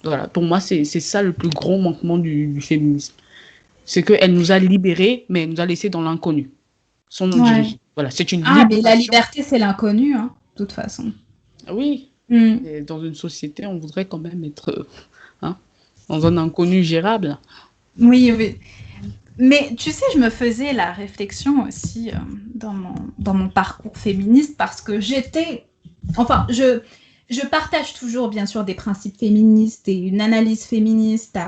Voilà, pour moi, c'est ça le plus gros manquement du féminisme. C'est qu'elle nous a libérés, mais elle nous a laissés dans l'inconnu. Voilà, c'est une libération. Mais la liberté, c'est l'inconnu, de toute façon. Oui. Et dans une société, on voudrait quand même être dans un inconnu gérable. Oui. Mais tu sais, je me faisais la réflexion aussi dans mon parcours féministe parce que je partage toujours, bien sûr, des principes féministes et une analyse féministe,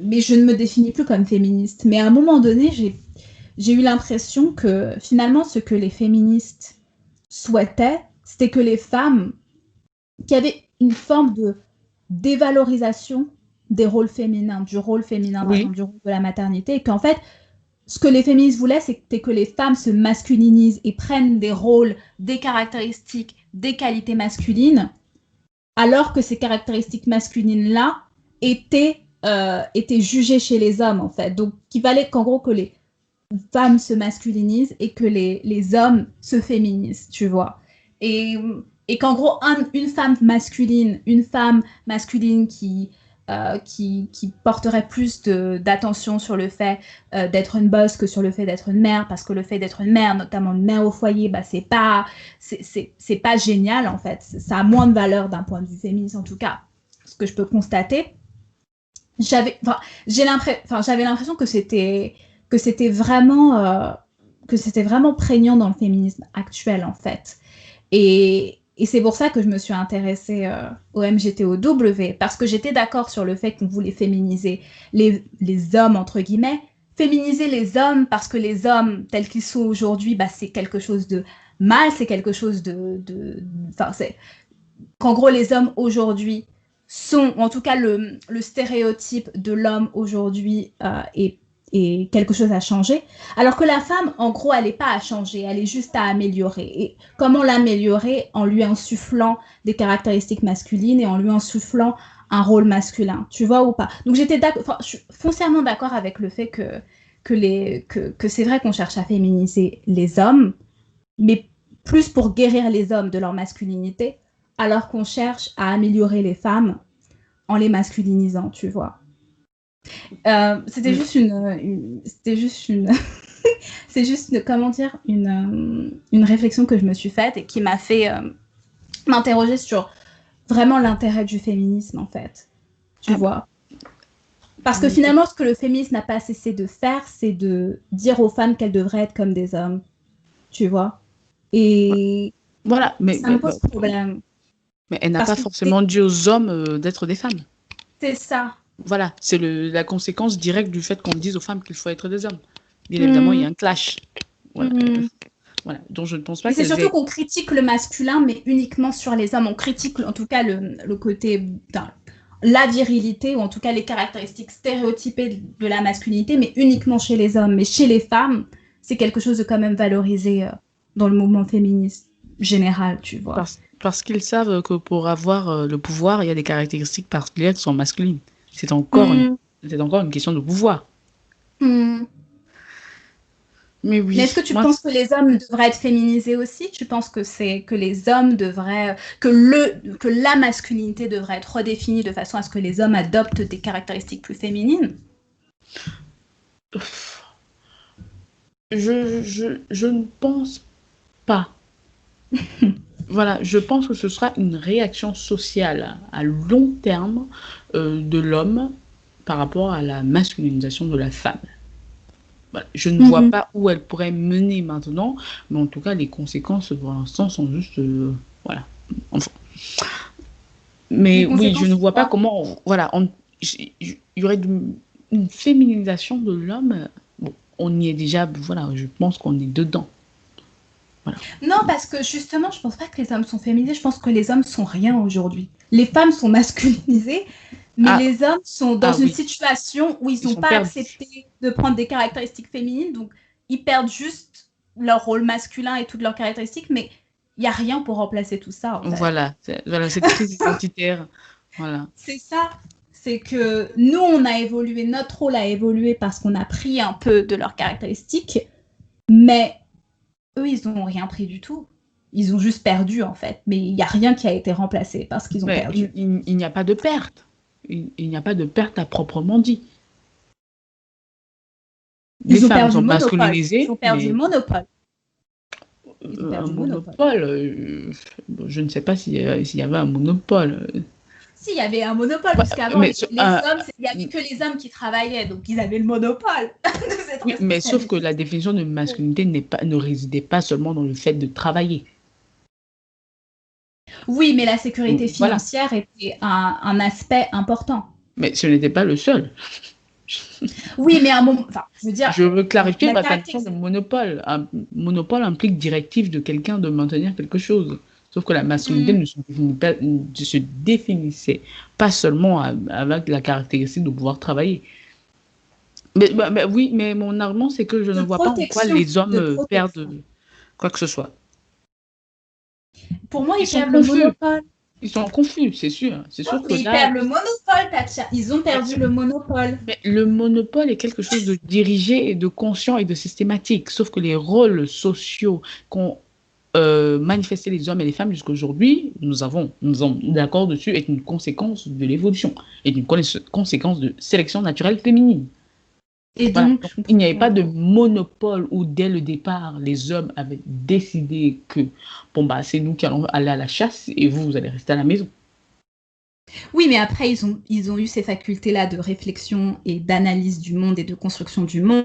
mais je ne me définis plus comme féministe. Mais à un moment donné, j'ai eu l'impression que finalement, ce que les féministes souhaitaient, c'était que les femmes, qu'il y avait une forme de dévalorisation des rôles féminins, du rôle féminin, par exemple, du rôle de la maternité, et qu'en fait, ce que les féministes voulaient, c'était que les femmes se masculinisent et prennent des rôles, des caractéristiques, des qualités masculines, alors que ces caractéristiques masculines-là étaient jugées chez les hommes, en fait. Donc, il fallait qu'en gros, que les femmes se masculinisent et que les hommes se féminisent, tu vois. Et qu'en gros, une femme masculine qui porterait plus d'attention sur le fait d'être une boss que sur le fait d'être une mère, parce que le fait d'être une mère, notamment une mère au foyer, c'est pas génial, en fait. Ça a moins de valeur d'un point de vue féministe, en tout cas. Ce que je peux constater. J'avais l'impression que c'était vraiment prégnant dans le féminisme actuel, en fait. Et c'est pour ça que je me suis intéressée au MGTOW, parce que j'étais d'accord sur le fait qu'on voulait féminiser les hommes, entre guillemets, féminiser les hommes, parce que les hommes, tels qu'ils sont aujourd'hui, c'est quelque chose de mal, c'est quelque chose qu'en gros, les hommes aujourd'hui sont, en tout cas, le stéréotype de l'homme aujourd'hui et quelque chose à changer, alors que la femme, en gros, elle n'est pas à changer, elle est juste à améliorer. Et comment l'améliorer? En lui insufflant des caractéristiques masculines et en lui insufflant un rôle masculin, tu vois ou pas? Donc je suis foncièrement d'accord avec le fait que c'est vrai qu'on cherche à féminiser les hommes, mais plus pour guérir les hommes de leur masculinité, alors qu'on cherche à améliorer les femmes en les masculinisant, tu vois. C'était juste une réflexion que je me suis faite et qui m'a fait m'interroger sur vraiment l'intérêt du féminisme, en fait, tu vois. Parce que finalement, ce que le féminisme n'a pas cessé de faire, c'est de dire aux femmes qu'elles devraient être comme des hommes. Tu vois? Et voilà, ça me pose problème. Mais elle n'a pas forcément dit aux hommes d'être des femmes. C'est ça. Voilà, c'est la conséquence directe du fait qu'on dise aux femmes qu'il faut être des hommes. Bien évidemment, il y a un clash. Voilà. Voilà. Donc je ne pense pas que c'est surtout qu'on critique le masculin, mais uniquement sur les hommes. On critique en tout cas le côté, la virilité, ou en tout cas les caractéristiques stéréotypées de la masculinité, mais uniquement chez les hommes. Mais chez les femmes, c'est quelque chose de quand même valorisé dans le mouvement féministe général, tu vois. Parce qu'ils savent que pour avoir le pouvoir, il y a des caractéristiques particulières qui sont masculines. C'est encore, une question de pouvoir. Mais oui. Mais est-ce que tu penses que les hommes devraient être féminisés aussi? Tu penses que les hommes devraient... que la masculinité devrait être redéfinie de façon à ce que les hommes adoptent des caractéristiques plus féminines? Je ne pense pas. Voilà, je pense que ce sera une réaction sociale à long terme de l'homme par rapport à la masculinisation de la femme. Voilà. Je ne vois pas où elle pourrait mener maintenant, mais en tout cas, les conséquences pour l'instant sont juste... voilà. Enfin. Mais oui, je ne vois pas comment... Voilà, il y aurait une féminisation de l'homme. Bon, on y est déjà... Voilà, je pense qu'on est dedans. Voilà. Non, parce que justement, je pense pas que les hommes sont féminisés. Je pense que les hommes sont rien aujourd'hui. Les femmes sont masculinisées, mais les hommes sont dans une situation où ils n'ont pas accepté de prendre des caractéristiques féminines, donc ils perdent juste leur rôle masculin et toutes leurs caractéristiques, mais il n'y a rien pour remplacer tout ça. En fait. Voilà, cette crise identitaire. Voilà. C'est ça. C'est que nous, on a évolué, notre rôle a évolué parce qu'on a pris un peu de leurs caractéristiques, mais eux, ils n'ont rien pris du tout. Ils ont juste perdu, en fait. Mais il n'y a rien qui a été remplacé parce qu'ils ont perdu. Il n'y a pas de perte. Il n'y a pas de perte à proprement dit. Ils ont perdu le monopole. Ils ont perdu le monopole. Un monopole, je ne sais pas s'il y avait un monopole. Si, il y avait un monopole, parce qu'avant, les hommes, il n'y avait que les hommes qui travaillaient, donc ils avaient le monopole de cette oui, mais sauf que la définition de masculinité ne résidait pas seulement dans le fait de travailler. Oui, mais la sécurité financière était un aspect important. Mais ce n'était pas le seul. Oui, mais à un moment... Enfin, je veux dire... Je veux clarifier ma définition de monopole. Un monopole implique directive de quelqu'un de maintenir quelque chose. Sauf que la masculinité ne se définissait pas seulement avec la caractéristique de pouvoir travailler. Mais oui, mais mon argument, c'est que je ne vois pas en quoi les hommes perdent quoi que ce soit. Pour moi, ils perdent le monopole. Ils sont confus, c'est sûr. C'est sûr que ils perdent le monopole, Tatia. Ils ont perdu le monopole. Mais le monopole est quelque chose de dirigé et de conscient et de systématique. Sauf que les rôles sociaux qu'ont manifesté les hommes et les femmes jusqu'à aujourd'hui, nous sommes d'accord dessus, est une conséquence de l'évolution, est une conséquence de sélection naturelle féminine. Et donc, il n'y avait pas de monopole où dès le départ, les hommes avaient décidé que bon, bah, c'est nous qui allons aller à la chasse et vous allez rester à la maison. Oui, mais après, ils ont eu ces facultés-là de réflexion et d'analyse du monde et de construction du monde.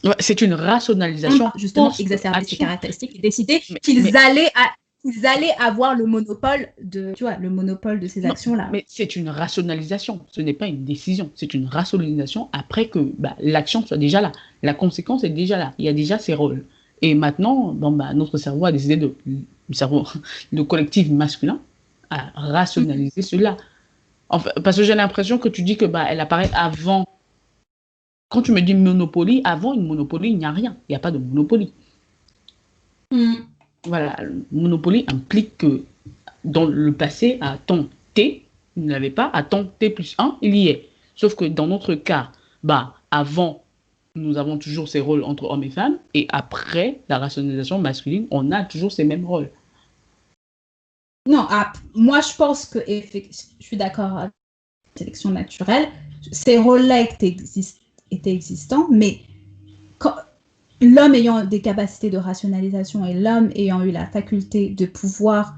Ouais, c'est une rationalisation. Justement, exacerber ces caractéristiques et décider qu'ils allaient avoir le monopole de ces actions-là. Mais c'est une rationalisation, ce n'est pas une décision. C'est une rationalisation après que l'action soit déjà là. La conséquence est déjà là. Il y a déjà ces rôles. Et maintenant, notre cerveau a décidé le collectif masculin a rationalisé cela. Enfin, parce que j'ai l'impression que tu dis que elle apparaît avant. Quand tu me dis monopoly, avant une monopoly, il n'y a rien. Il n'y a pas de monopoly. Voilà, le monopoly implique que dans le passé, à temps T, il ne l'avait pas, à temps T plus 1, il y est. Sauf que dans notre cas, avant, nous avons toujours ces rôles entre hommes et femmes, et après la rationalisation masculine, on a toujours ces mêmes rôles. Non, moi je pense que, je suis d'accord avec la sélection naturelle, ces rôles-là étaient existants, mais l'homme ayant des capacités de rationalisation et l'homme ayant eu la faculté de pouvoir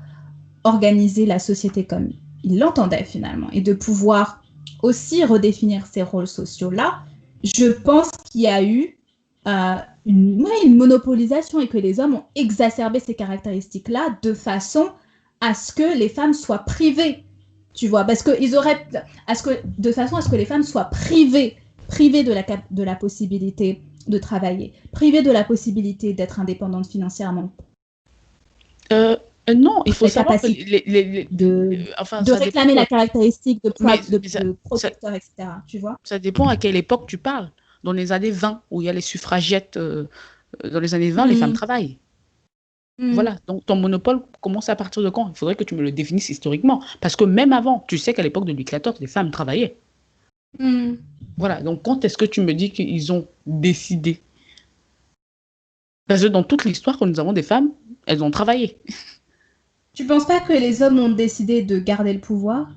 organiser la société comme il l'entendait finalement et de pouvoir aussi redéfinir ces rôles sociaux-là, je pense qu'il y a eu une monopolisation et que les hommes ont exacerbé ces caractéristiques-là de façon à ce que les femmes soient privées, tu vois, parce qu'ils auraient, de façon à ce que les femmes soient privées de la possibilité de travailler, privées de la possibilité d'être indépendantes financièrement. Non, il faut savoir que de réclamer la caractéristique de protecteur, etc. Tu vois. Ça dépend à quelle époque tu parles. Dans les années 20, où il y a les suffragettes, dans les années 20, les femmes travaillent. Voilà, donc ton monopole commence à partir de quand? Il faudrait que tu me le définisses historiquement. Parce que même avant, tu sais qu'à l'époque de Louis XIV, les femmes travaillaient. Voilà, donc quand est-ce que tu me dis qu'ils ont décidé? Parce que dans toute l'histoire que nous avons des femmes, elles ont travaillé. Tu penses pas que les hommes ont décidé de garder le pouvoir?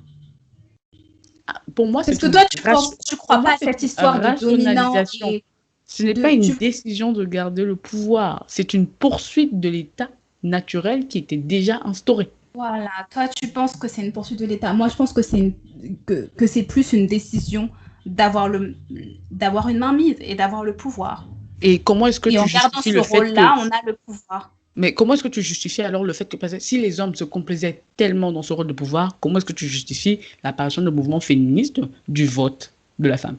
Pour moi, parce que toi, tu crois pas à cette histoire de domination. Ce n'est pas une décision de garder le pouvoir, c'est une poursuite de l'état naturel qui était déjà instauré. Voilà, toi, tu penses que c'est une poursuite de l'état. Moi, je pense que c'est plus une décision d'avoir une mainmise et d'avoir le pouvoir. Et comment est-ce que tu justifies le fait que... en gardant ce rôle-là, on a le pouvoir. Mais comment est-ce que tu justifies alors le fait que, parce que si les hommes se complaisaient tellement dans ce rôle de pouvoir, comment est-ce que tu justifies l'apparition de mouvements féministes du vote de la femme?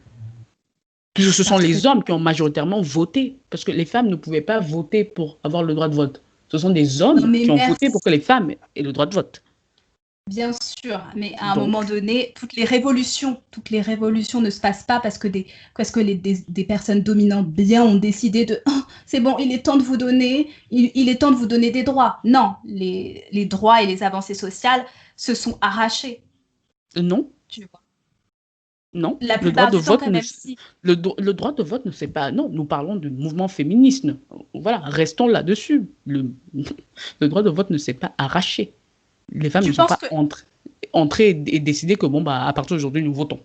Puisque ce sont les hommes qui ont majoritairement voté, parce que les femmes ne pouvaient pas voter pour avoir le droit de vote. Ce sont des hommes qui ont voté pour que les femmes aient le droit de vote. Bien sûr, mais à un moment donné, toutes les révolutions ne se passent pas parce que des personnes dominantes bien ont décidé de c'est bon, il est temps de vous donner, il est temps de vous donner des droits. Non, les droits et les avancées sociales se sont arrachés. Non. Tu vois. Non, la plupart du temps, quand même, si. Le droit de vote ne sait pas. Non, nous parlons du mouvement féministe. Voilà, restons là-dessus. Le droit de vote ne s'est pas arraché. Les femmes ne sont pas entrées et décidées que, à partir d'aujourd'hui, nous votons.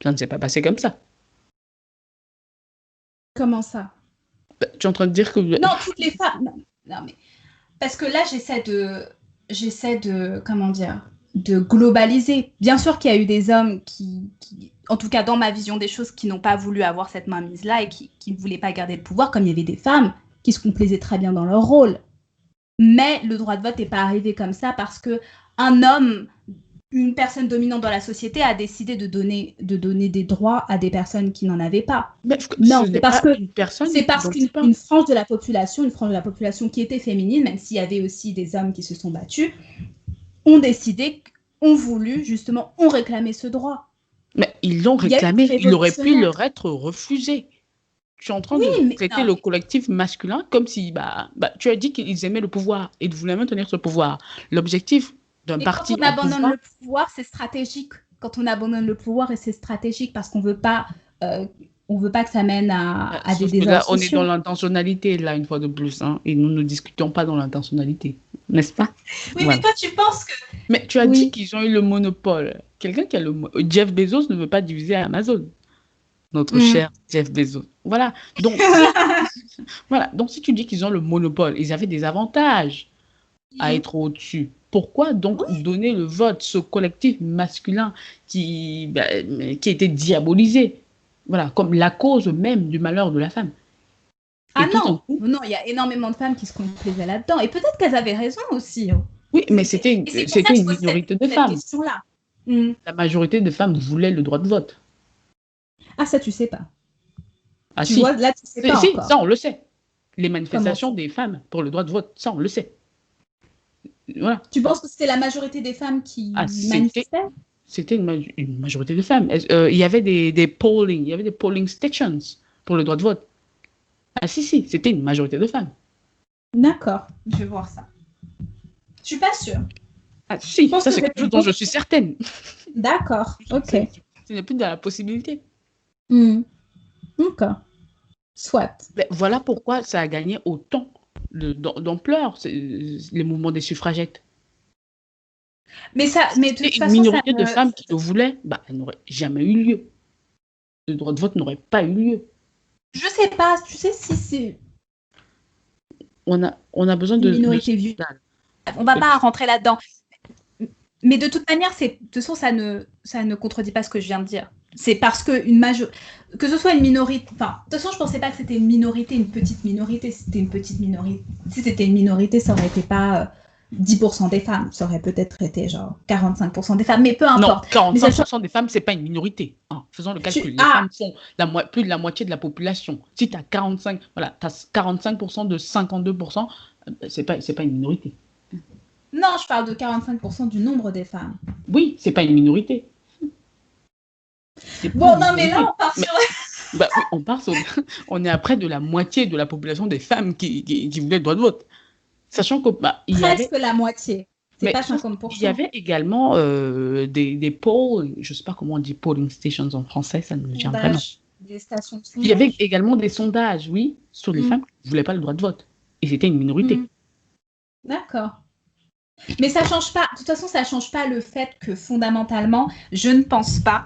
Ça ne s'est pas passé comme ça. Comment ça? Tu es en train de dire que... Non, toutes les femmes... Non, mais... Parce que là, j'essaie de comment dire, de globaliser. Bien sûr qu'il y a eu des hommes qui, en tout cas dans ma vision des choses, qui n'ont pas voulu avoir cette mainmise-là et qui ne voulaient pas garder le pouvoir, comme il y avait des femmes qui se complaisaient très bien dans leur rôle. Mais le droit de vote n'est pas arrivé comme ça parce qu'un homme, une personne dominante dans la société, a décidé de donner des droits à des personnes qui n'en avaient pas. Non, c'est parce qu'une frange de la population qui était féminine, même s'il y avait aussi des hommes qui se sont battus, ont décidé, ont voulu, justement, ont réclamé ce droit. Mais ils l'ont réclamé, il aurait pu leur être refusé. Tu es en train de traiter le collectif masculin comme si, tu as dit qu'ils aimaient le pouvoir, ils voulaient maintenir ce pouvoir. L'objectif d'un parti... Quand on abandonne le pouvoir, c'est stratégique. Quand on abandonne le pouvoir, c'est stratégique parce qu'on veut pas que ça mène à des désastres. On est dans l'intentionnalité, là, une fois de plus, hein, et nous ne discutons pas dans l'intentionnalité, n'est-ce pas? Oui, voilà. Mais toi, tu penses que... Mais tu as dit qu'ils ont eu le monopole. Quelqu'un qui a Jeff Bezos ne veut pas diviser Amazon. Notre cher Jeff Bezos. Voilà. Donc, donc, si tu dis qu'ils ont le monopole, ils avaient des avantages à être au-dessus. Pourquoi donc donner le vote, ce collectif masculin qui a été diabolisé, voilà, comme la cause même du malheur de la femme? Non, il y a énormément de femmes qui se complaisaient là-dedans. Et peut-être qu'elles avaient raison aussi. Oui, mais c'était une minorité de femmes. La majorité de femmes voulaient le droit de vote. Ah, ça, tu sais pas. Ah, tu vois, là, tu sais pas encore. Ça, on le sait. Les manifestations des femmes pour le droit de vote, ça, on le sait. Voilà. Tu penses que c'était la majorité des femmes qui manifestaient? C'était une majorité de femmes. Il y avait des polling stations pour le droit de vote. Ah si, c'était une majorité de femmes. D'accord, je vais voir ça. Je suis pas sûre. Ah si, ça c'est quelque chose dont je suis certaine. D'accord, ok. Ce n'est plus de la possibilité. D'accord. Soit. Mais voilà pourquoi ça a gagné autant d'ampleur, les mouvements des suffragettes. Mais de toute façon, une minorité de femmes qui le voulaient, elle n'aurait jamais eu lieu. Le droit de vote n'aurait pas eu lieu. Je sais pas, tu sais si c'est... On a besoin de... minorité violente. On va pas rentrer là-dedans. Mais de toute manière, ça ne contredit pas ce que je viens de dire. C'est parce que que ce soit une minorité, enfin, de toute façon, je pensais pas que c'était une minorité, une petite minorité. C'était une petite minorité. Si c'était une minorité, ça aurait été pas 10% des femmes. Ça aurait peut-être été genre 45% des femmes, mais peu importe. Non, 45% des femmes, c'est pas une minorité. Faisons le calcul. Les femmes font plus de la moitié de la population. Si tu as 45% de 52%, c'est pas une minorité. Non, je parle de 45% du nombre des femmes. Oui, c'est pas une minorité. Bon, non, mais là, on part sur... oui, on est à près de la moitié de la population des femmes qui voulaient le droit de vote. Sachant que... il y avait... la moitié. C'est pas 50%. Il y avait également des polls, je ne sais pas comment on dit polling stations en français, ça ne me vient vraiment. Des stations de sondage. Il y avait également des sondages, oui, sur les femmes qui ne voulaient pas le droit de vote. Et c'était une minorité. D'accord. Mais ça change pas, de toute façon, ça change pas le fait que fondamentalement, je ne pense pas,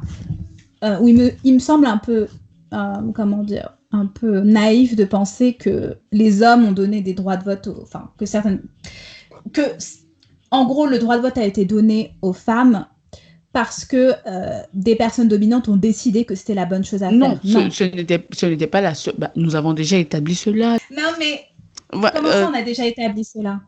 il me semble un peu, comment dire, un peu naïf de penser que les hommes ont donné des droits de vote, en gros, le droit de vote a été donné aux femmes parce que des personnes dominantes ont décidé que c'était la bonne chose à faire. Non, ce n'était pas la seule. Nous avons déjà établi cela. Non, mais comment ça, on a déjà établi cela?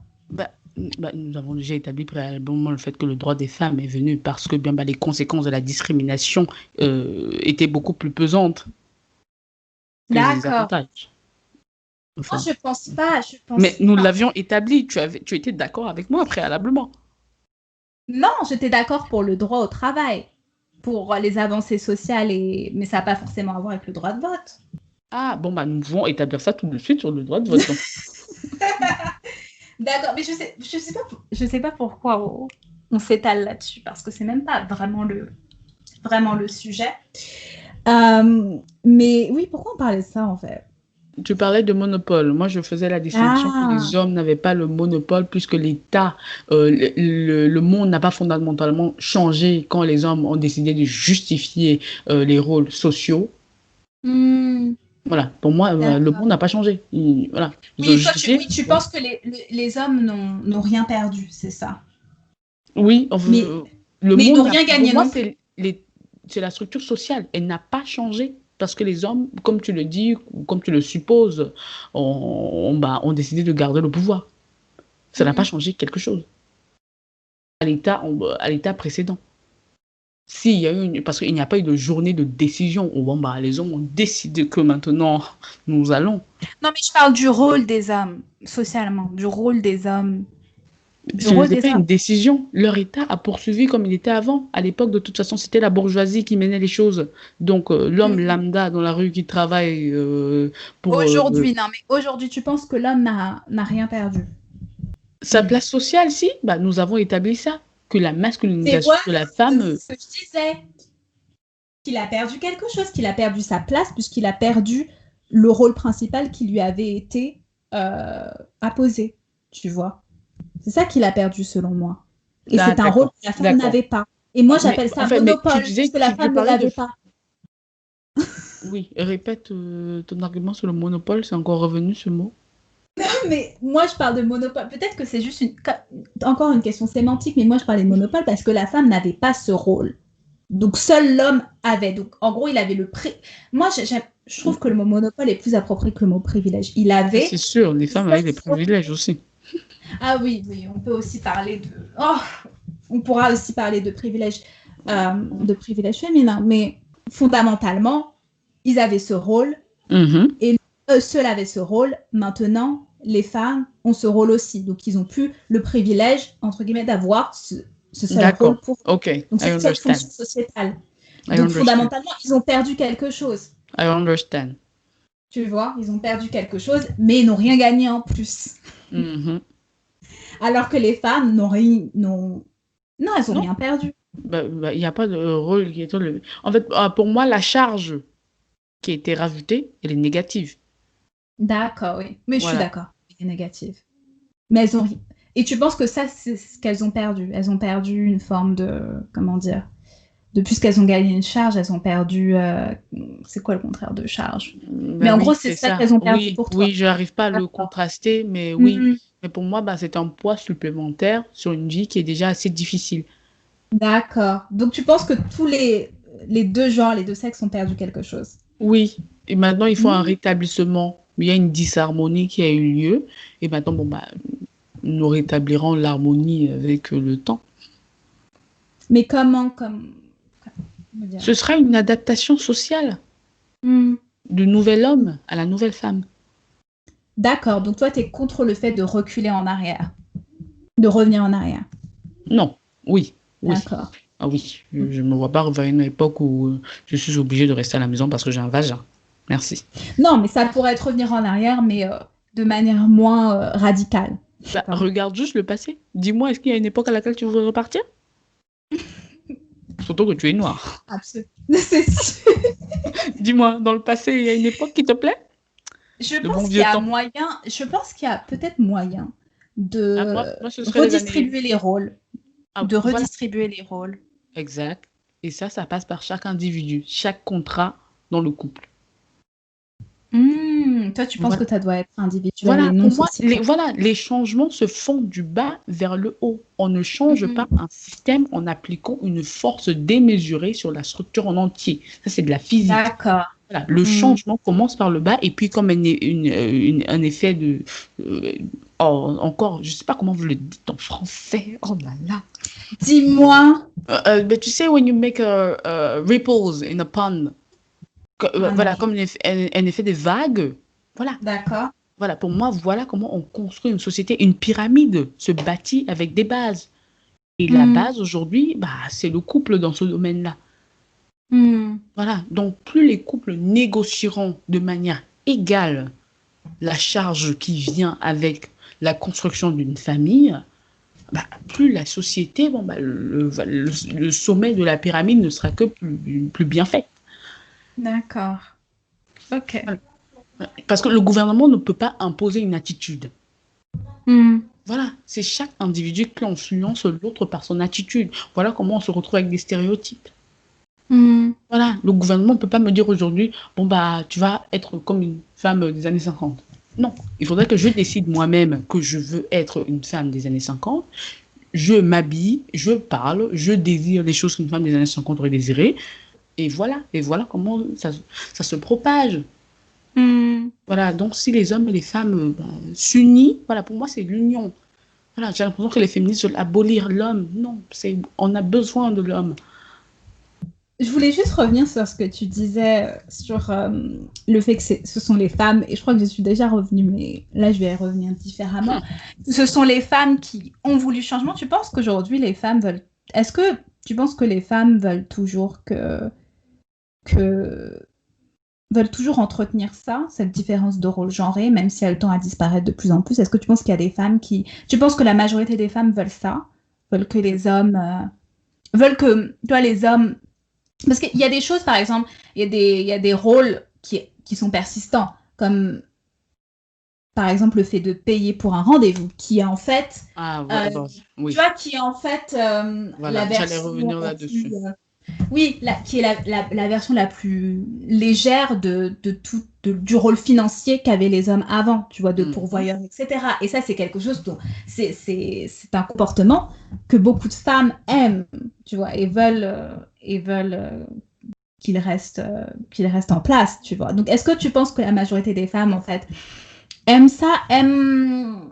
Nous avons déjà établi préalablement le fait que le droit des femmes est venu parce que les conséquences de la discrimination étaient beaucoup plus pesantes que les avantages. Moi, je pense pas. Mais nous l'avions établi. Tu étais d'accord avec moi préalablement. Non, j'étais d'accord pour le droit au travail, pour les avancées sociales, mais ça n'a pas forcément à voir avec le droit de vote. Ah, nous pouvons établir ça tout de suite sur le droit de vote. D'accord, mais je sais pas pourquoi on s'étale là-dessus, parce que c'est même pas vraiment le sujet. Mais oui, pourquoi on parlait de ça en fait? Tu parlais de monopole. Moi, je faisais la distinction que les hommes n'avaient pas le monopole puisque l'État, le monde n'a pas fondamentalement changé quand les hommes ont décidé de justifier les rôles sociaux. Voilà, pour moi, le monde n'a pas changé. Voilà. Oui, tu penses que les hommes n'ont rien perdu, c'est ça? Oui, mais ils n'ont rien gagné non plus. C'est la structure sociale. Elle n'a pas changé parce que les hommes, comme tu le dis, comme tu le supposes, ont décidé de garder le pouvoir. Ça n'a pas changé quelque chose à l'état précédent. Parce qu'il n'y a pas eu de journée de décision où les hommes ont décidé que maintenant nous allons. Non, mais je parle du rôle des hommes, socialement, du rôle des hommes. Ce n'était pas une décision. Leur État a poursuivi comme il était avant. À l'époque, de toute façon, c'était la bourgeoisie qui menait les choses. Donc, l'homme lambda dans la rue qui travaille pour... Aujourd'hui, non, mais aujourd'hui, tu penses que l'homme n'a rien perdu? Sa place sociale, si. Nous avons établi ça. Que la masculinisation de la femme... C'est ce que je disais. Qu'il a perdu quelque chose, qu'il a perdu sa place, puisqu'il a perdu le rôle principal qui lui avait été apposé, tu vois. C'est ça qu'il a perdu, selon moi. Et c'est un rôle que la femme n'avait pas. Et moi, j'appelle ça monopole, parce que la femme ne l'avait pas. Oui, répète ton argument sur le monopole, c'est encore revenu ce mot. Non, mais moi, je parle de monopole. Peut-être que c'est juste encore une question sémantique, mais moi, je parlais de monopole parce que la femme n'avait pas ce rôle. Donc, seul l'homme avait. Donc, en gros, il avait le Moi, je trouve que le mot monopole est plus approprié que le mot privilège. Il avait... C'est sûr, les femmes avaient des privilèges aussi. Ah oui, on peut aussi parler de... on pourra aussi parler de privilèges féminins. Mais fondamentalement, ils avaient ce rôle. Et ceux avaient ce rôle. Maintenant, les femmes ont ce rôle aussi. Donc, ils n'ont plus le privilège, entre guillemets, d'avoir ce seul rôle pour... Donc, c'est cette fonction sociétale. Donc, fondamentalement, ils ont perdu quelque chose. I understand. Tu vois, ils ont perdu quelque chose, mais ils n'ont rien gagné en plus. Alors que les femmes n'ont rien... Non, elles n'ont rien perdu. Il n'y a pas de rôle qui est... En fait, pour moi, la charge qui a été rajoutée, elle est négative. D'accord, oui. Mais je suis d'accord, elle est négative. Mais elles ont... Et tu penses que ça, c'est ce qu'elles ont perdu? Elles ont perdu une forme de... Comment dire? De plus qu'elles ont gagné une charge, elles ont perdu... C'est quoi le contraire de charge? Mais en gros, c'est ça qu'elles ont perdu pour toi. Oui, je n'arrive pas à le contraster, mais oui. Mais pour moi, c'est un poids supplémentaire sur une vie qui est déjà assez difficile. D'accord. Donc, tu penses que tous les les deux genres, les deux sexes ont perdu quelque chose. Oui, et maintenant il faut un rétablissement. Il y a une disharmonie qui a eu lieu, et maintenant, nous rétablirons l'harmonie avec le temps. Mais comment Ce sera une adaptation sociale du nouvel homme à la nouvelle femme. D'accord, donc toi, tu es contre le fait de reculer en arrière, de revenir en arrière. Non, oui. D'accord. Ah oui, je ne me vois pas revenir à une époque où je suis obligée de rester à la maison parce que j'ai un vagin. Merci. Non, mais ça pourrait être revenir en arrière, mais de manière moins radicale. Regarde juste le passé. Dis-moi, est-ce qu'il y a une époque à laquelle tu voudrais repartir? Surtout que tu es noire. Absolument. C'est sûr. Dis-moi, dans le passé, il y a une époque qui te plaît? Je pense qu'il y a moyen, je pense qu'il y a peut-être moyen de redistribuer les rôles. Redistribuer les rôles. Exact. Et ça passe par chaque individu, chaque contrat dans le couple. Toi, tu penses que ça doit être individuel et non social. Les changements se font du bas vers le haut. On ne change pas un système en appliquant une force démesurée sur la structure en entier. Ça, c'est de la physique. D'accord. Voilà, le changement commence par le bas et puis comme un effet de... encore, je ne sais pas comment vous le dites en français. Oh là là. Dis-moi. Tu sais, when you make ripples in a pond, voilà, comme un effet de vague. Voilà. D'accord. Voilà, pour moi, voilà comment on construit une société. Une pyramide se bâtit avec des bases. Et la base, aujourd'hui, c'est le couple dans ce domaine-là. Voilà, donc plus les couples négocieront de manière égale la charge qui vient avec la construction d'une famille, plus la société, le sommet de la pyramide ne sera que plus bien fait. D'accord. Ok. Parce que le gouvernement ne peut pas imposer une attitude. Voilà, c'est chaque individu qui influence l'autre par son attitude. Voilà comment on se retrouve avec des stéréotypes. Voilà, le gouvernement ne peut pas me dire aujourd'hui, tu vas être comme une femme des années 50. Non, il faudrait que je décide moi-même que je veux être une femme des années 50. Je m'habille, je parle, je désire les choses qu'une femme des années 50 aurait désirées. Et voilà comment ça se propage. Voilà, donc si les hommes et les femmes s'unissent, voilà, pour moi c'est l'union. Voilà, j'ai l'impression que les féministes veulent abolir l'homme. Non, on a besoin de l'homme. Je voulais juste revenir sur ce que tu disais sur le fait que ce sont les femmes, et je crois que je suis déjà revenue, mais là je vais revenir différemment. Ce sont les femmes qui ont voulu changement. Tu penses qu'aujourd'hui les femmes veulent... Est-ce que tu penses que les femmes veulent toujours veulent toujours entretenir ça, cette différence de rôle genré, même si elle tend à disparaître de plus en plus? Est-ce que tu penses qu'il y a des femmes qui... Tu penses que la majorité des femmes veulent ça? Veulent que les hommes... veulent que, toi, les hommes... Parce qu'il y a des choses, par exemple, il y a des rôles qui sont persistants, comme par exemple le fait de payer pour un rendez-vous, qui est en fait, oui. Tu vois, qui est en fait la version. J'allais revenir là-dessus. Oui, qui est la version la plus légère du rôle financier qu'avaient les hommes avant, tu vois, de pourvoyeurs, etc. Et ça, c'est quelque chose dont c'est un comportement que beaucoup de femmes aiment, tu vois, et veulent qu'il reste en place, tu vois. Donc, est-ce que tu penses que la majorité des femmes, en fait, aiment ça, aiment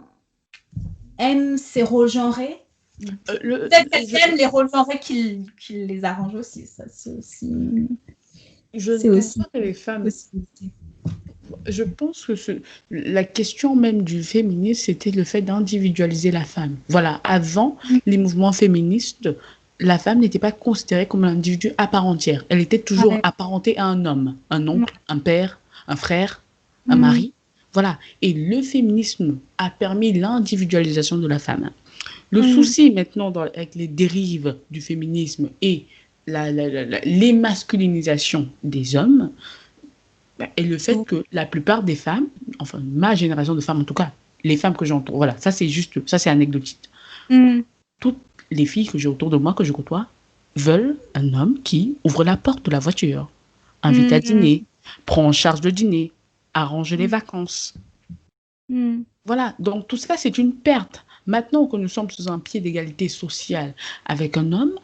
ces rôles genrés? Peut-être qu'elles aiment les rôles genrés qui les arrangent aussi. Ça, c'est aussi... Je pense que les femmes... Je pense que la question même du féminisme, c'était le fait d'individualiser la femme. Voilà, avant les mouvements féministes, la femme n'était pas considérée comme un individu à part entière. Elle était toujours apparentée à un homme, un oncle, un père, un frère, un mari. Voilà. Et le féminisme a permis l'individualisation de la femme. Le souci maintenant avec les dérives du féminisme et l'émasculinisation des hommes est le fait que la plupart des femmes, enfin ma génération de femmes en tout cas, les femmes que j'entoure, voilà, ça c'est anecdotique. Toutes les filles que j'ai autour de moi, que je côtoie, veulent un homme qui ouvre la porte de la voiture, invite à dîner, prend en charge le dîner, arrange les vacances. Voilà, donc tout ça c'est une perte. Maintenant que nous sommes sous un pied d'égalité sociale avec un homme,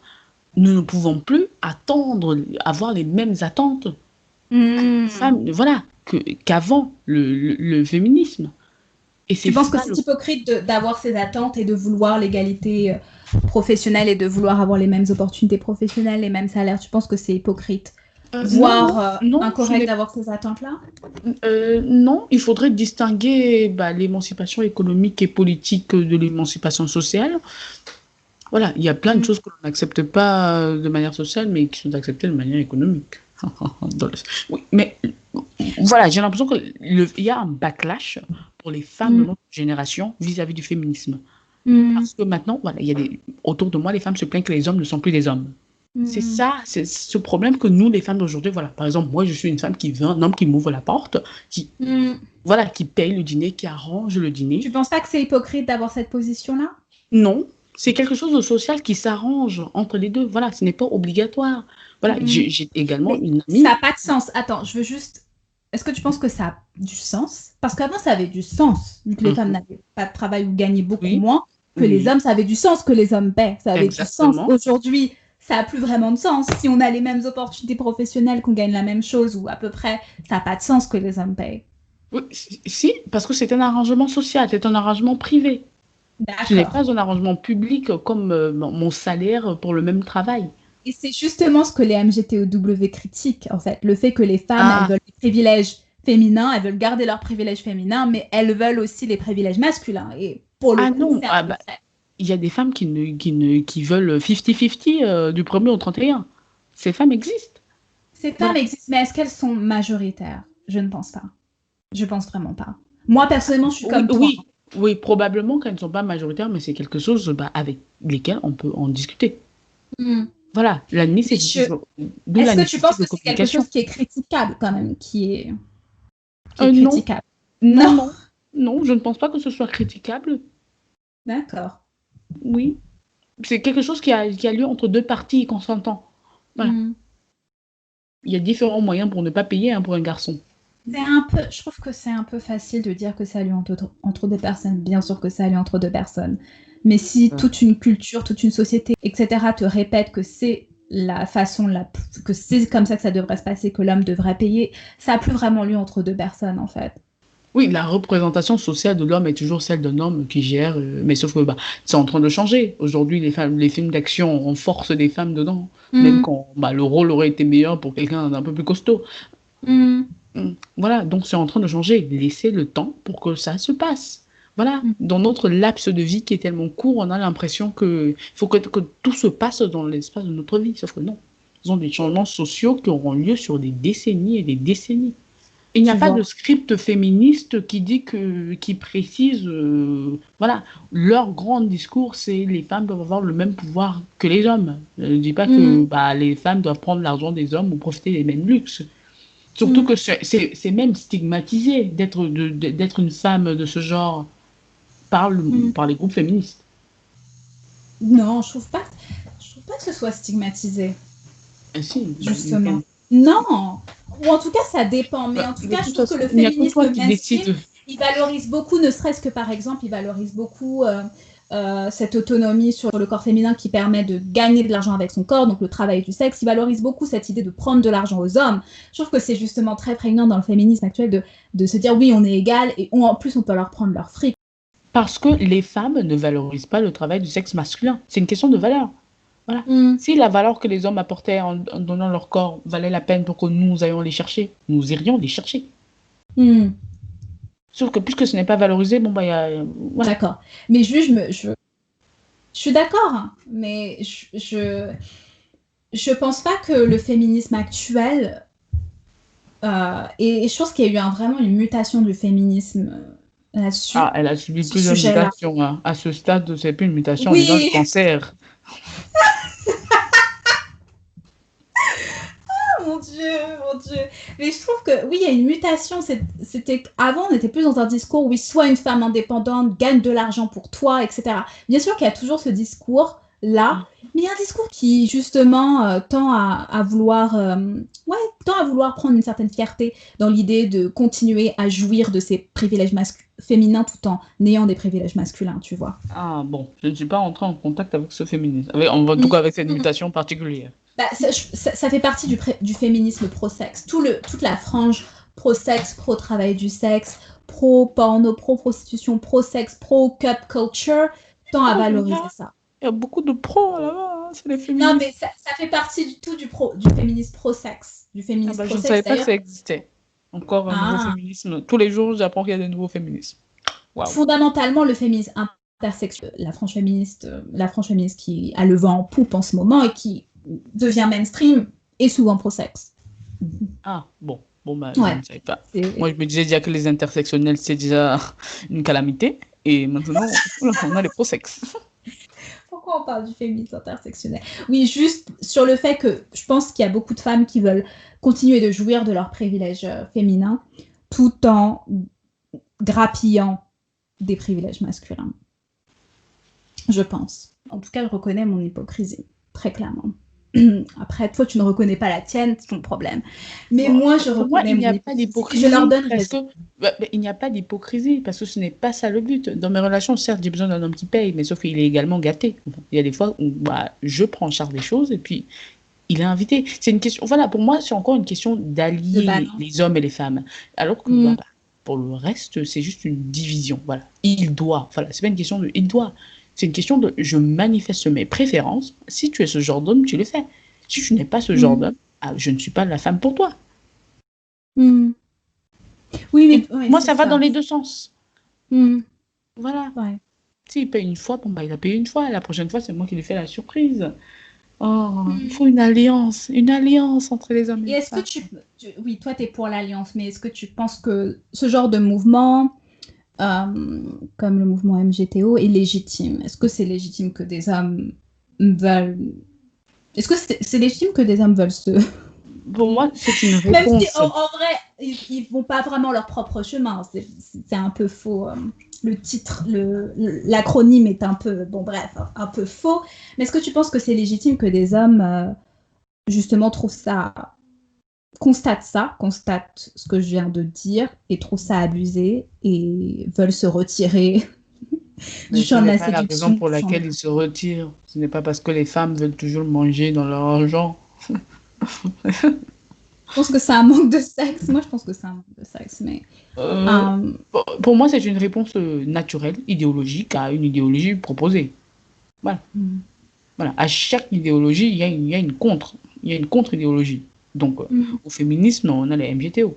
nous ne pouvons plus avoir les mêmes attentes femmes, voilà, qu'avant le féminisme. Et tu penses que c'est hypocrite d'avoir ces attentes et de vouloir l'égalité professionnelle et de vouloir avoir les mêmes opportunités professionnelles, les mêmes salaires? Tu penses que c'est hypocrite, voire incorrect d'avoir ces attentes-là? Non, il faudrait distinguer l'émancipation économique et politique de l'émancipation sociale. Voilà, il y a plein de choses que l'on n'accepte pas de manière sociale, mais qui sont acceptées de manière économique. Oui, mais voilà, j'ai l'impression qu'il y a un backlash pour les femmes de notre génération vis-à-vis du féminisme. Parce que maintenant, voilà, autour de moi, les femmes se plaignent que les hommes ne sont plus des hommes. C'est ça, c'est ce problème que nous, les femmes d'aujourd'hui, voilà. Par exemple, moi, je suis une femme qui veut un homme qui m'ouvre la porte, qui paye le dîner, qui arrange le dîner. Tu penses pas que c'est hypocrite d'avoir cette position-là? Non, c'est quelque chose de social qui s'arrange entre les deux. Voilà, ce n'est pas obligatoire. Voilà, j'ai également une amie. Ça n'a pas de sens. Attends, je veux juste... Est-ce que tu penses que ça a du sens? Parce qu'avant, ça avait du sens, vu que les femmes n'avaient pas de travail ou gagnaient beaucoup moins, que les hommes, ça avait du sens que les hommes paient. Ça avait du sens. Aujourd'hui, ça n'a plus vraiment de sens. Si on a les mêmes opportunités professionnelles, qu'on gagne la même chose, ou à peu près, ça n'a pas de sens que les hommes payent. Oui, si, parce que c'est un arrangement social, c'est un arrangement privé. Ce n'est pas un arrangement public comme mon salaire pour le même travail. Et c'est justement ce que les MGTOW critiquent, en fait. Le fait que les femmes, elles veulent les privilèges féminins, elles veulent garder leurs privilèges féminins, mais elles veulent aussi les privilèges masculins. Et pour le coup, il y a des femmes qui veulent 50-50 du 1er au 31. Ces femmes existent. Ces femmes existent, mais est-ce qu'elles sont majoritaires? Je ne pense pas. Je pense vraiment pas. Moi, personnellement, je suis comme toi. Oui, probablement qu'elles ne sont pas majoritaires, mais c'est quelque chose avec lesquels on peut en discuter. Voilà, la nécessité. Est-ce que tu penses que c'est quelque chose qui est critiquable quand même, qui est critiquable? Non, je ne pense pas que ce soit critiquable. D'accord. Oui, c'est quelque chose qui a lieu entre deux parties consentants. Voilà. Il y a différents moyens pour ne pas payer pour un garçon. Je trouve que c'est un peu facile de dire que ça a lieu entre deux personnes. Bien sûr que ça a lieu entre deux personnes. Mais si toute une culture, toute une société, etc. te répète que c'est la façon, que c'est comme ça que ça devrait se passer, que l'homme devrait payer, ça n'a plus vraiment lieu entre deux personnes, en fait. Oui, la représentation sociale de l'homme est toujours celle d'un homme qui gère, mais sauf que c'est en train de changer. Aujourd'hui, les films d'action, on force des femmes dedans, même quand le rôle aurait été meilleur pour quelqu'un d'un peu plus costaud. Voilà, donc c'est en train de changer. Laissez le temps pour que ça se passe. Voilà, dans notre laps de vie qui est tellement court, on a l'impression qu'il faut que tout se passe dans l'espace de notre vie. Sauf que non, ce sont des changements sociaux qui auront lieu sur des décennies et des décennies. Il n'y a pas de script féministe qui précise, voilà, leur grand discours, c'est les femmes doivent avoir le même pouvoir que les hommes. Je ne dis pas que les femmes doivent prendre l'argent des hommes ou profiter des mêmes luxes. Surtout que c'est même stigmatisé d'être une femme de ce genre par les groupes féministes. Non, je trouve pas que ce soit stigmatisé. Si, justement. Non, ou en tout cas ça dépend, mais en tout cas je trouve que le féminisme mainstream, il valorise beaucoup, ne serait-ce que par exemple, il valorise beaucoup cette autonomie sur le corps féminin qui permet de gagner de l'argent avec son corps, donc le travail du sexe. Il valorise beaucoup cette idée de prendre de l'argent aux hommes. Je trouve que c'est justement très prégnant dans le féminisme actuel de se dire oui, on est égal et en plus on peut leur prendre leur fric. Parce que les femmes ne valorisent pas le travail du sexe masculin. C'est une question de valeur. Voilà. Si la valeur que les hommes apportaient en donnant leur corps valait la peine pour que nous allions les chercher, nous irions les chercher. Sauf que puisque ce n'est pas valorisé, voilà. D'accord. Mais je suis d'accord, hein, mais je pense pas que le féminisme actuel et je pense qu'il y a eu vraiment une mutation du féminisme là-dessus. Elle a subi plusieurs mutations. Hein. À ce stade, c'est plus une mutation, mais un cancer. Mon Dieu. Mais je trouve que, oui, il y a une mutation. Avant, on était plus dans un discours, oui, sois une femme indépendante, gagne de l'argent pour toi, etc. Bien sûr qu'il y a toujours ce discours-là, mais il y a un discours qui, justement, tend à vouloir prendre une certaine fierté dans l'idée de continuer à jouir de ses privilèges féminin tout en ayant des privilèges masculins, tu vois. Ah bon, je ne suis pas entrée en contact avec ce féminisme, en tout cas avec cette mutation particulière. Ça fait partie du féminisme pro-sexe. Toute la frange pro-sexe, pro-travail du sexe, pro-porno, pro-prostitution, pro-sexe, pro-cup culture tend à valoriser ça. Il y a beaucoup de pros là-bas, c'est les féministes. Non, mais ça fait partie du féminisme pro-sexe. Je ne savais pas que ça existait. Encore un nouveau féminisme. Tous les jours, j'apprends qu'il y a des nouveaux féminismes. Wow. Fondamentalement, le féminisme intersexuel, la frange féministe qui a le vent en poupe en ce moment et qui devient mainstream est souvent pro-sexe. Ah, bon, je ne savais pas. Moi, je me disais déjà que les intersectionnels, c'est déjà une calamité. Et maintenant, on a les pro-sexe. Pourquoi on parle du féminisme intersectionnel? Oui, juste sur le fait que je pense qu'il y a beaucoup de femmes qui veulent continuer de jouir de leurs privilèges féminins tout en grappillant des privilèges masculins. Je pense. En tout cas, je reconnais mon hypocrisie, très clairement. Après, toi, tu ne reconnais pas la tienne, c'est ton problème. Mais moi, je reconnais mon hypocrisie. Je leur donne raison. Il n'y a pas d'hypocrisie, parce que ce n'est pas ça le but. Dans mes relations, certes, j'ai besoin d'un homme qui paye, mais sauf qu'il est également gâté. Il y a des fois où je prends en charge des choses, et puis il est invité. C'est une question. Voilà, pour moi, c'est encore une question d'allier les hommes et les femmes. Alors que pour le reste, c'est juste une division. Voilà. Il doit. Voilà, c'est pas une question de il doit. C'est une question de je manifeste mes préférences. Si tu es ce genre d'homme, tu le fais. Si tu n'es pas ce genre d'homme, je ne suis pas la femme pour toi. Oui, mais moi, ça va dans les deux sens. Voilà. Ouais. S'il paye une fois, il a payé une fois. La prochaine fois, c'est moi qui lui fais la surprise. Il faut une alliance entre les hommes et les femmes. Et est-ce que oui, toi, tu es pour l'alliance, mais est-ce que tu penses que ce genre de mouvement, comme le mouvement MGTO, est légitime? Est-ce que c'est légitime que des hommes veulent... Est-ce que c'est légitime que des hommes veulent se... Pour moi, c'est une réponse. Même si, en vrai, ils vont pas vraiment leur propre chemin. C'est un peu faux. Le titre, l'acronyme est un peu... Bon, bref, un peu faux. Mais est-ce que tu penses que c'est légitime que des hommes, justement, constatent ce que je viens de dire et trouvent ça abusé et veulent se retirer du champ de la séduction? La raison pour laquelle ils se retirent, ce n'est pas parce que les femmes veulent toujours manger dans leur argent. Je pense que c'est un manque de sexe. Moi, je pense que c'est un manque de sexe. Mais, pour moi, c'est une réponse naturelle, idéologique à une idéologie proposée. Voilà. Voilà. À chaque idéologie, il y a une contre-idéologie. Donc, au féminisme, on a les MGTO.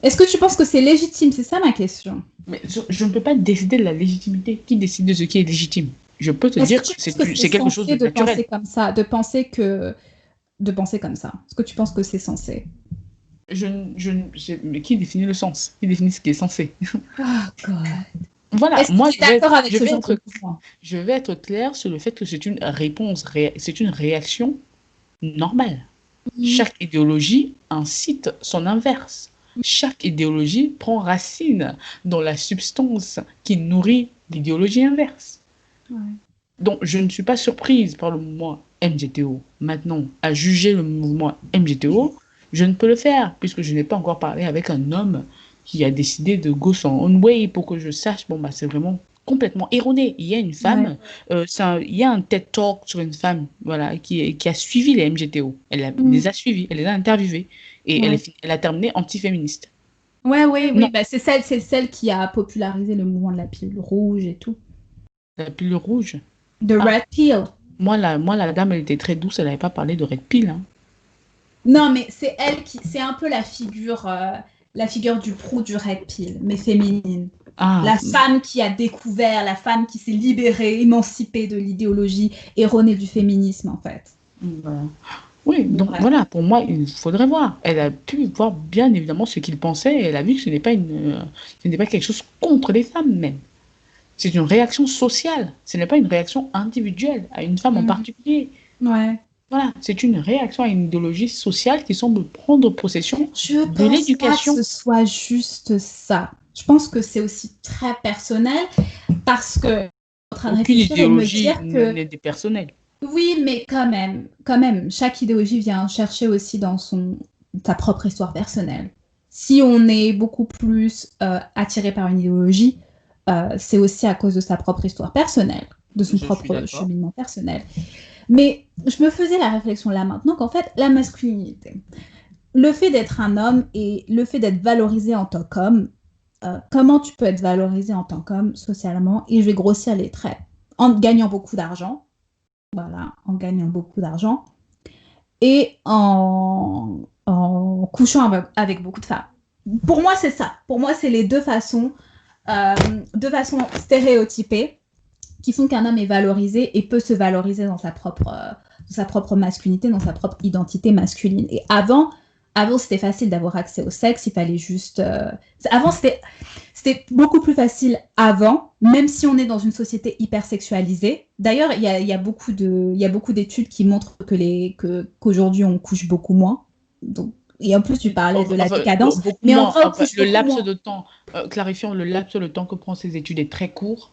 Est-ce que tu penses que c'est légitime? C'est ça ma question. Mais je ne peux pas décider de la légitimité. Qui décide de ce qui est légitime? Je peux te dire que c'est quelque chose de naturel. Penser comme ça, de penser comme ça. Est-ce que tu penses que c'est censé? Mais qui définit le sens? Qui définit ce qui est censé? Oh God. Voilà, moi je vais être claire sur le fait que c'est une réponse, c'est une réaction normale. Chaque idéologie incite son inverse. Chaque idéologie prend racine dans la substance qui nourrit l'idéologie inverse. Donc, je ne suis pas surprise par le mouvement MGTO. Maintenant, à juger le mouvement MGTO, je ne peux le faire puisque je n'ai pas encore parlé avec un homme qui a décidé de go son own way pour que je sache, c'est vraiment complètement erroné. Il y a une femme, il y a un TED Talk sur une femme qui a suivi les MGTO. Elle les a suivis, elle les a interviewés et elle a terminé anti-féministe. Oui, c'est celle qui a popularisé le mouvement de la pilule rouge et tout. La pilule rouge? The Red Pill. Moi, la dame, elle était très douce, elle n'avait pas parlé de Red Pill. Hein. Non, mais c'est c'est un peu la figure du prout du Red Pill, mais féminine. La femme qui a découvert, la femme qui s'est libérée, émancipée de l'idéologie erronée du féminisme, en fait. Oui, donc voilà, pour moi, il faudrait voir. Elle a pu voir bien évidemment ce qu'il pensait et elle a vu que ce n'est pas quelque chose contre les femmes même. C'est une réaction sociale, ce n'est pas une réaction individuelle à une femme en particulier. Voilà, c'est une réaction à une idéologie sociale qui semble prendre possession de l'éducation. Je pense pas que ce soit juste ça. Je pense que c'est aussi très personnel parce que aucune idéologie n'est dépersonnelle. Oui, mais quand même, chaque idéologie vient chercher aussi dans sa propre histoire personnelle. si on est beaucoup plus attiré par une idéologie, c'est aussi à cause de sa propre histoire personnelle, de son propre cheminement personnel. Mais je me faisais la réflexion là maintenant qu'en fait, la masculinité, le fait d'être un homme et le fait d'être valorisé en tant qu'homme, comment tu peux être valorisé en tant qu'homme socialement? Et je vais grossir les traits. En gagnant beaucoup d'argent, voilà, en gagnant beaucoup d'argent, et en couchant avec beaucoup de femmes. Pour moi, c'est ça. Pour moi, c'est les deux façons stéréotypées qui font qu'un homme est valorisé et peut se valoriser dans sa propre masculinité, dans sa propre identité masculine. Et avant, c'était facile d'avoir accès au sexe, il fallait juste... Avant, c'était beaucoup plus facile avant, même si on est dans une société hyper sexualisée. D'ailleurs, il y a beaucoup d'études qui montrent qu'aujourd'hui, on couche beaucoup moins. Donc, et en plus, tu parlais de la décadence. Mais en vrai, le laps de temps, clarifions, le laps de temps que prend ces études est très court.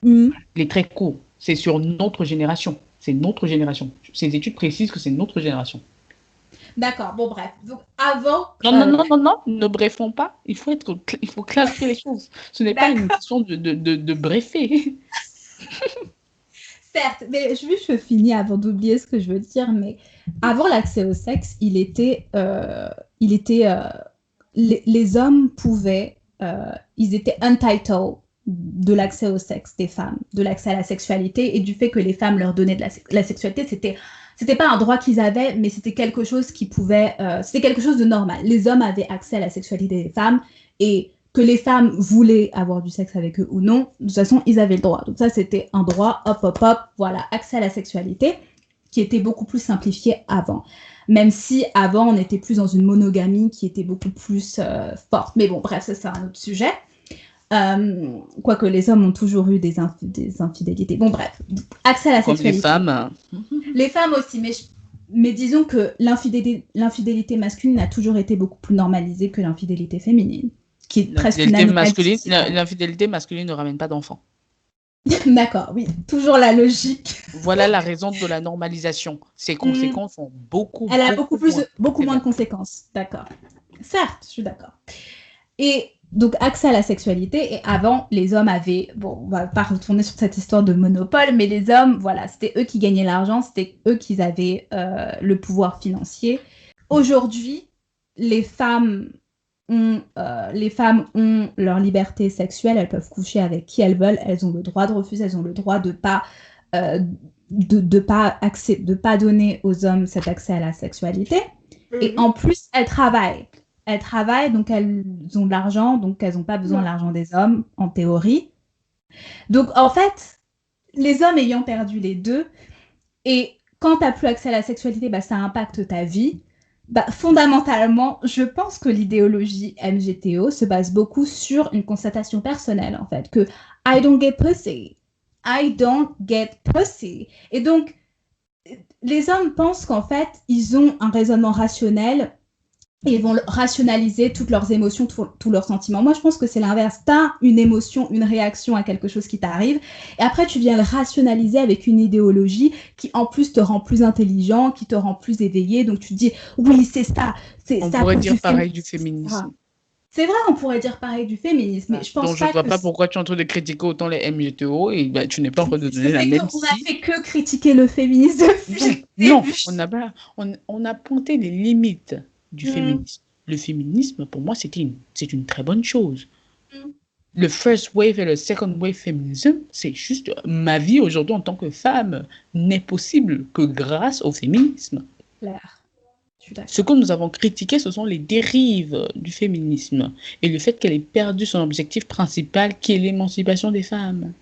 Il est très court. C'est sur notre génération. C'est notre génération. Ces études précisent que c'est notre génération. D'accord, bon bref. Donc avant... Non, ne brefons pas. Il faut clarifier les choses. Ce n'est pas une question de briefer. Certes, mais je finis avant d'oublier ce que je veux dire, mais avant l'accès au sexe, les hommes pouvaient, ils étaient entitled de l'accès au sexe des femmes, de l'accès à la sexualité et du fait que les femmes leur donnaient de la sexualité, c'était pas un droit qu'ils avaient, mais c'était quelque chose c'était quelque chose de normal. Les hommes avaient accès à la sexualité des femmes et que les femmes voulaient avoir du sexe avec eux ou non, de toute façon, ils avaient le droit. Donc ça, c'était un droit, hop, voilà, accès à la sexualité, qui était beaucoup plus simplifié avant. Même si avant, on était plus dans une monogamie qui était beaucoup plus forte. Mais bon, bref, ça, c'est un autre sujet. Quoique les hommes ont toujours eu des infidélités. Bon, bref, accès à la sexualité. Les femmes. Les femmes aussi, mais disons que l'infidélité masculine a toujours été beaucoup plus normalisée que l'infidélité féminine. Qui est presque l'infidélité masculine ne ramène pas d'enfants. D'accord, oui, toujours la logique. Voilà la raison de la normalisation. Ses conséquences sont beaucoup moins de conséquences. D'accord. Certes, je suis d'accord. Et donc, accès à la sexualité. Et avant, les hommes avaient... Bon, on va pas retourner sur cette histoire de monopole, mais les hommes, voilà, c'était eux qui gagnaient l'argent, c'était eux qui avaient le pouvoir financier. Aujourd'hui, les femmes ont leur liberté sexuelle, elles peuvent coucher avec qui elles veulent, elles ont le droit de refuser, elles ont le droit de pas donner aux hommes cet accès à la sexualité. Et en plus, elles travaillent, donc elles ont de l'argent, donc elles n'ont pas besoin de l'argent des hommes, en théorie. Donc en fait, les hommes ayant perdu les deux, et quand tu n'as plus accès à la sexualité, ça impacte ta vie. Fondamentalement, je pense que l'idéologie MGTO se base beaucoup sur une constatation personnelle, en fait, que I don't get pussy. I don't get pussy. Et donc, les hommes pensent qu'en fait, ils ont un raisonnement rationnel et ils vont rationaliser toutes leurs émotions, tous leurs sentiments. Moi, je pense que c'est l'inverse. Tu as une émotion, une réaction à quelque chose qui t'arrive, et après, tu viens le rationaliser avec une idéologie qui, en plus, te rend plus intelligent, qui te rend plus éveillé. Donc, tu te dis, oui, c'est ça. On pourrait dire pareil du féminisme. C'est vrai, on pourrait dire pareil du féminisme, mais je pense donc, je ne vois pas pourquoi tu es en train de critiquer autant les MGTO et tu n'es pas en train de donner la même. On n'a fait que critiquer le féminisme. Non, on a pointé les limites du féminisme. Le féminisme, pour moi, c'est une très bonne chose. Le first wave et le second wave féminisme, c'est juste ma vie aujourd'hui en tant que femme n'est possible que grâce au féminisme. Claire. Ce que nous avons critiqué, ce sont les dérives du féminisme et le fait qu'elle ait perdu son objectif principal qui est l'émancipation des femmes.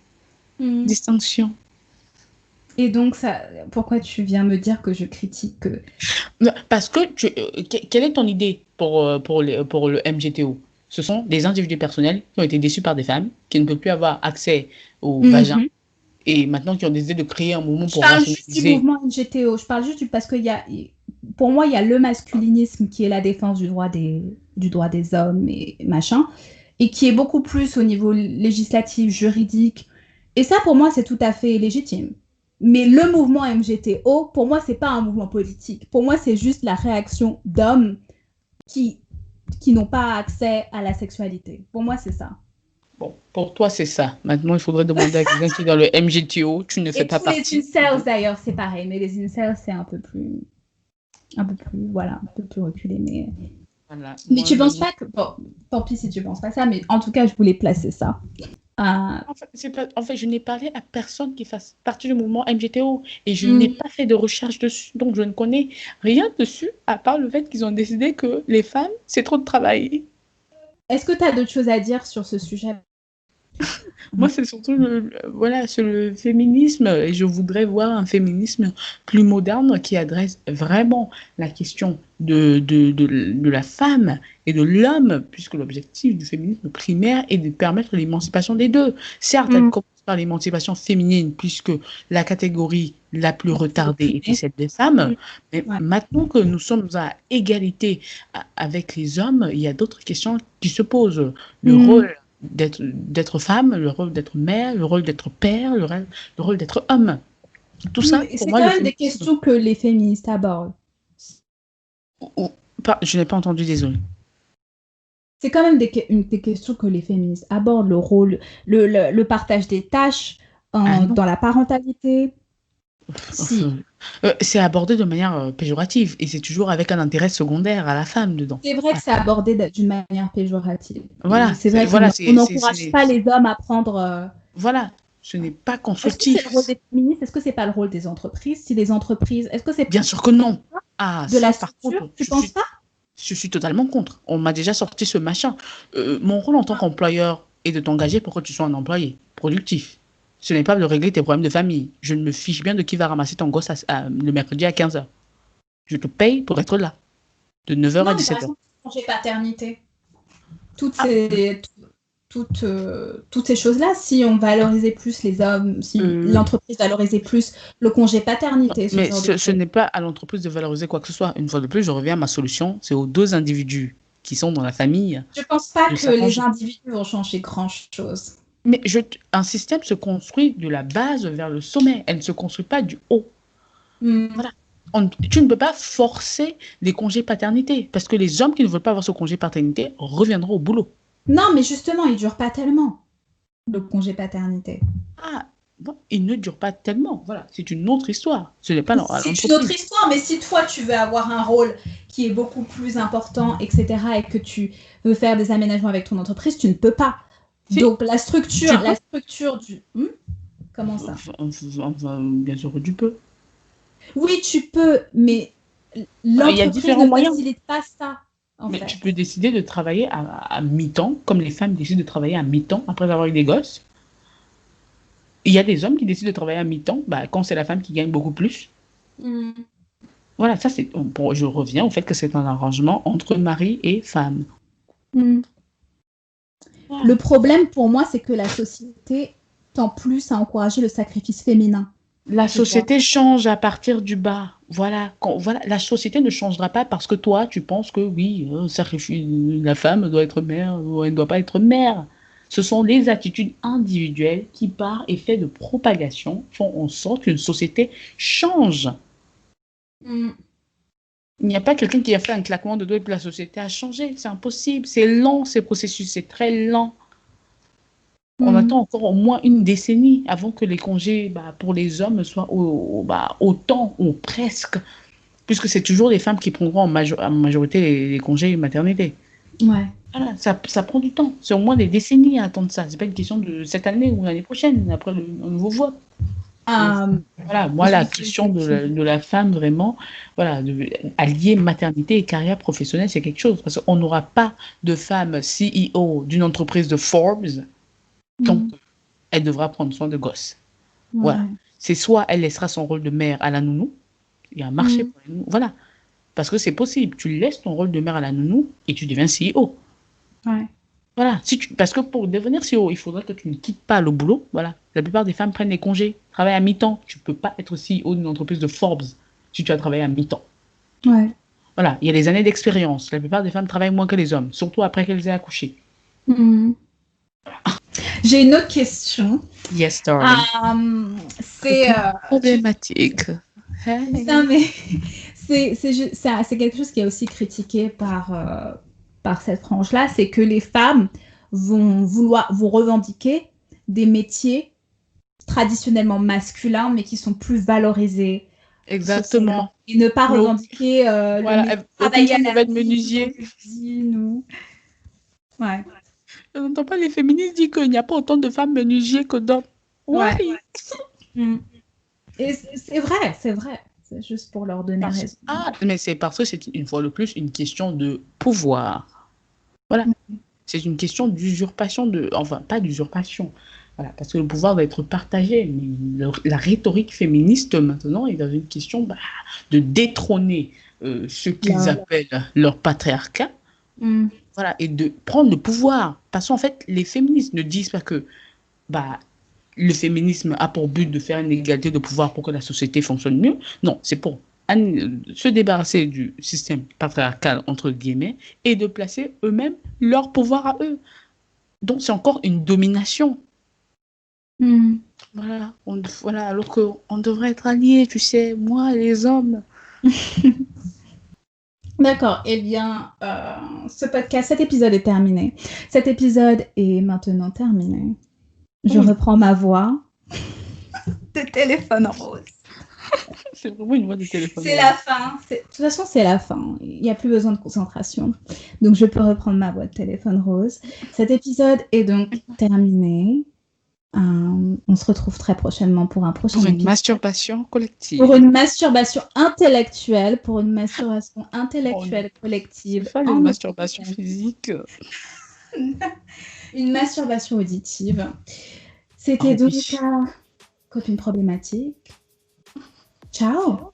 Distinction. Et donc, pourquoi tu viens me dire que je critique Parce que, quelle est ton idée pour le MGTO? Ce sont des individus personnels qui ont été déçus par des femmes, qui ne peuvent plus avoir accès au vagin, et maintenant qui ont décidé de créer un mouvement pour rationaliser. Je parle juste du mouvement MGTO, parce que pour moi, il y a le masculinisme qui est la défense du droit des hommes et machin, et qui est beaucoup plus au niveau législatif, juridique. Et ça, pour moi, c'est tout à fait légitime. Mais le mouvement MGTO, pour moi, c'est pas un mouvement politique. Pour moi, c'est juste la réaction d'hommes qui qui n'ont pas accès à la sexualité. Pour moi, c'est ça. Bon, pour toi, c'est ça. Maintenant, il faudrait demander à quelqu'un qui est dans le MGTO. Tu ne fais pas partie. Et tous les incels, d'ailleurs, c'est pareil. Mais les incels, c'est un peu plus reculé. Mais, voilà. Mais tu ne penses pas que... Bon, tant pis si tu ne penses pas ça, mais en tout cas, je voulais placer ça. En fait, je n'ai parlé à personne qui fasse partie du mouvement MGTO et je n'ai pas fait de recherche dessus. Donc, je ne connais rien dessus à part le fait qu'ils ont décidé que les femmes, c'est trop de travail. Est-ce que tu as d'autres choses à dire sur ce sujet? Moi, c'est surtout sur le féminisme et je voudrais voir un féminisme plus moderne qui adresse vraiment la question de la femme et de l'homme, puisque l'objectif du féminisme primaire est de permettre l'émancipation des deux. Certes, elle commence par l'émancipation féminine, puisque la catégorie la plus retardée était celle des femmes, mais maintenant que nous sommes à égalité avec les hommes, il y a d'autres questions qui se posent. Le rôle d'être femme, le rôle d'être mère, le rôle d'être père, le rôle d'être homme. Tout ça, pour moi, c'est quand même des questions que les féministes abordent. Je n'ai pas entendu, désolé. C'est quand même des questions que les féministes abordent, le rôle, le partage des tâches dans la parentalité. C'est abordé de manière péjorative et c'est toujours avec un intérêt secondaire à la femme dedans. C'est vrai que c'est abordé d'une manière péjorative. Voilà. C'est vrai qu'on n'encourage pas les hommes à prendre... Voilà. Ce n'est pas constructif. Est-ce que c'est le rôle des féministes? Est-ce que c'est pas le rôle des entreprises? Si les entreprises... Est-ce que c'est... Bien sûr que non. La structure, tu penses pas? Je suis totalement contre. On m'a déjà sorti ce machin. Mon rôle en tant qu'employeur est de t'engager pour que tu sois un employé productif. Ce n'est pas de régler tes problèmes de famille. Je me fiche bien de qui va ramasser ton gosse le mercredi à 15h. Je te paye pour être là. De 9h à 17h. Par exemple, congé paternité. Toutes ces choses-là, si on valorisait plus les hommes, si l'entreprise valorisait plus le congé paternité. Mais ce n'est pas à l'entreprise de valoriser quoi que ce soit. Une fois de plus, je reviens à ma solution. C'est aux deux individus qui sont dans la famille. Je ne pense pas que les individus vont changer grand-chose. Mais un système se construit de la base vers le sommet. Elle ne se construit pas du haut. Voilà. Tu ne peux pas forcer des congés paternité parce que les hommes qui ne veulent pas avoir ce congé paternité reviendront au boulot. Non, mais justement, il ne dure pas tellement, le congé paternité. Bon, il ne dure pas tellement. Voilà, c'est une autre histoire. Ce n'est pas c'est une autre histoire, mais si toi, tu veux avoir un rôle qui est beaucoup plus important, etc., et que tu veux faire des aménagements avec ton entreprise, tu ne peux pas. Donc, la structure du... Comment ça? Bien sûr que tu peux. Oui, tu peux, mais l'entreprise ne facilite pas ça. Mais tu peux décider de travailler à mi-temps, comme les femmes décident de travailler à mi-temps après avoir eu des gosses. Il y a des hommes qui décident de travailler à mi-temps quand c'est la femme qui gagne beaucoup plus. Voilà, ça c'est... je reviens au fait que c'est un arrangement entre mari et femme. Le problème pour moi, c'est que la société tend plus à encourager le sacrifice féminin. La société change à partir du bas. Voilà, la société ne changera pas parce que toi, tu penses que oui, la femme doit être mère ou elle ne doit pas être mère. Ce sont les attitudes individuelles qui, par effet de propagation, font en sorte qu'une société change. Il n'y a pas quelqu'un qui a fait un claquement de doigts et puis la société a changé. C'est impossible. C'est lent, ces processus. C'est très lent. On attend encore au moins une décennie avant que les congés pour les hommes soient autant ou presque, puisque c'est toujours les femmes qui prendront en majorité les congés maternité. Ouais. Voilà, ça prend du temps. C'est au moins des décennies à attendre ça. C'est pas une question de cette année ou l'année prochaine, après le nouveau vote. Voilà, moi, la question de la femme, vraiment, voilà, allier maternité et carrière professionnelle, c'est quelque chose. Parce qu'on n'aura pas de femme CEO d'une entreprise de Forbes. Donc, elle devra prendre soin de gosses. Voilà. C'est soit elle laissera son rôle de mère à la nounou. Il y a un marché pour les nounous. Voilà. Parce que c'est possible. Tu laisses ton rôle de mère à la nounou et tu deviens CEO. Ouais. Voilà. Parce que pour devenir CEO, il faudrait que tu ne quittes pas le boulot. Voilà. La plupart des femmes prennent des congés, travaillent à mi-temps. Tu ne peux pas être CEO d'une entreprise de Forbes si tu as travaillé à mi-temps. Ouais. Voilà. Il y a des années d'expérience. La plupart des femmes travaillent moins que les hommes, surtout après qu'elles aient accouché. J'ai une autre question. Yes, darling. C'est problématique. Non, mais c'est quelque chose qui est aussi critiqué par par cette frange-là, c'est que les femmes vont revendiquer des métiers traditionnellement masculins, mais qui sont plus valorisés. Exactement. Et ne pas revendiquer travailler à la menuisier. Ouais. Je n'entends pas les féministes dire qu'il n'y a pas autant de femmes menuisiers que d'hommes. Ouais. Et c'est vrai. C'est juste pour leur donner raison. Mais c'est parce que c'est une fois de plus une question de pouvoir. Voilà. C'est une question d'usurpation enfin, pas d'usurpation. Voilà, parce que le pouvoir doit être partagé. Mais la rhétorique féministe, maintenant, est dans une question de détrôner ce qu'ils appellent leur patriarcat. Voilà, et de prendre le pouvoir. Parce qu'en fait, les féministes ne disent pas que le féminisme a pour but de faire une égalité de pouvoir pour que la société fonctionne mieux. Non, c'est pour se débarrasser du système patriarcal, entre guillemets, et de placer eux-mêmes leur pouvoir à eux. Donc, c'est encore une domination. Voilà, alors qu'on devrait être alliés, tu sais, moi, les hommes. D'accord, eh bien, cet épisode est terminé. Cet épisode est maintenant terminé. Je reprends ma voix de téléphone rose. C'est vraiment une voix de téléphone rose. C'est la fin. De toute façon, c'est la fin. Il n'y a plus besoin de concentration. Donc, je peux reprendre ma voix de téléphone rose. Cet épisode est donc terminé. On se retrouve très prochainement pour un prochain épisode. Pour une masturbation collective. Pour une masturbation intellectuelle. Collective. C'est pas une masturbation physique. Une masturbation auditive. C'était donc Copine problématique. Ciao.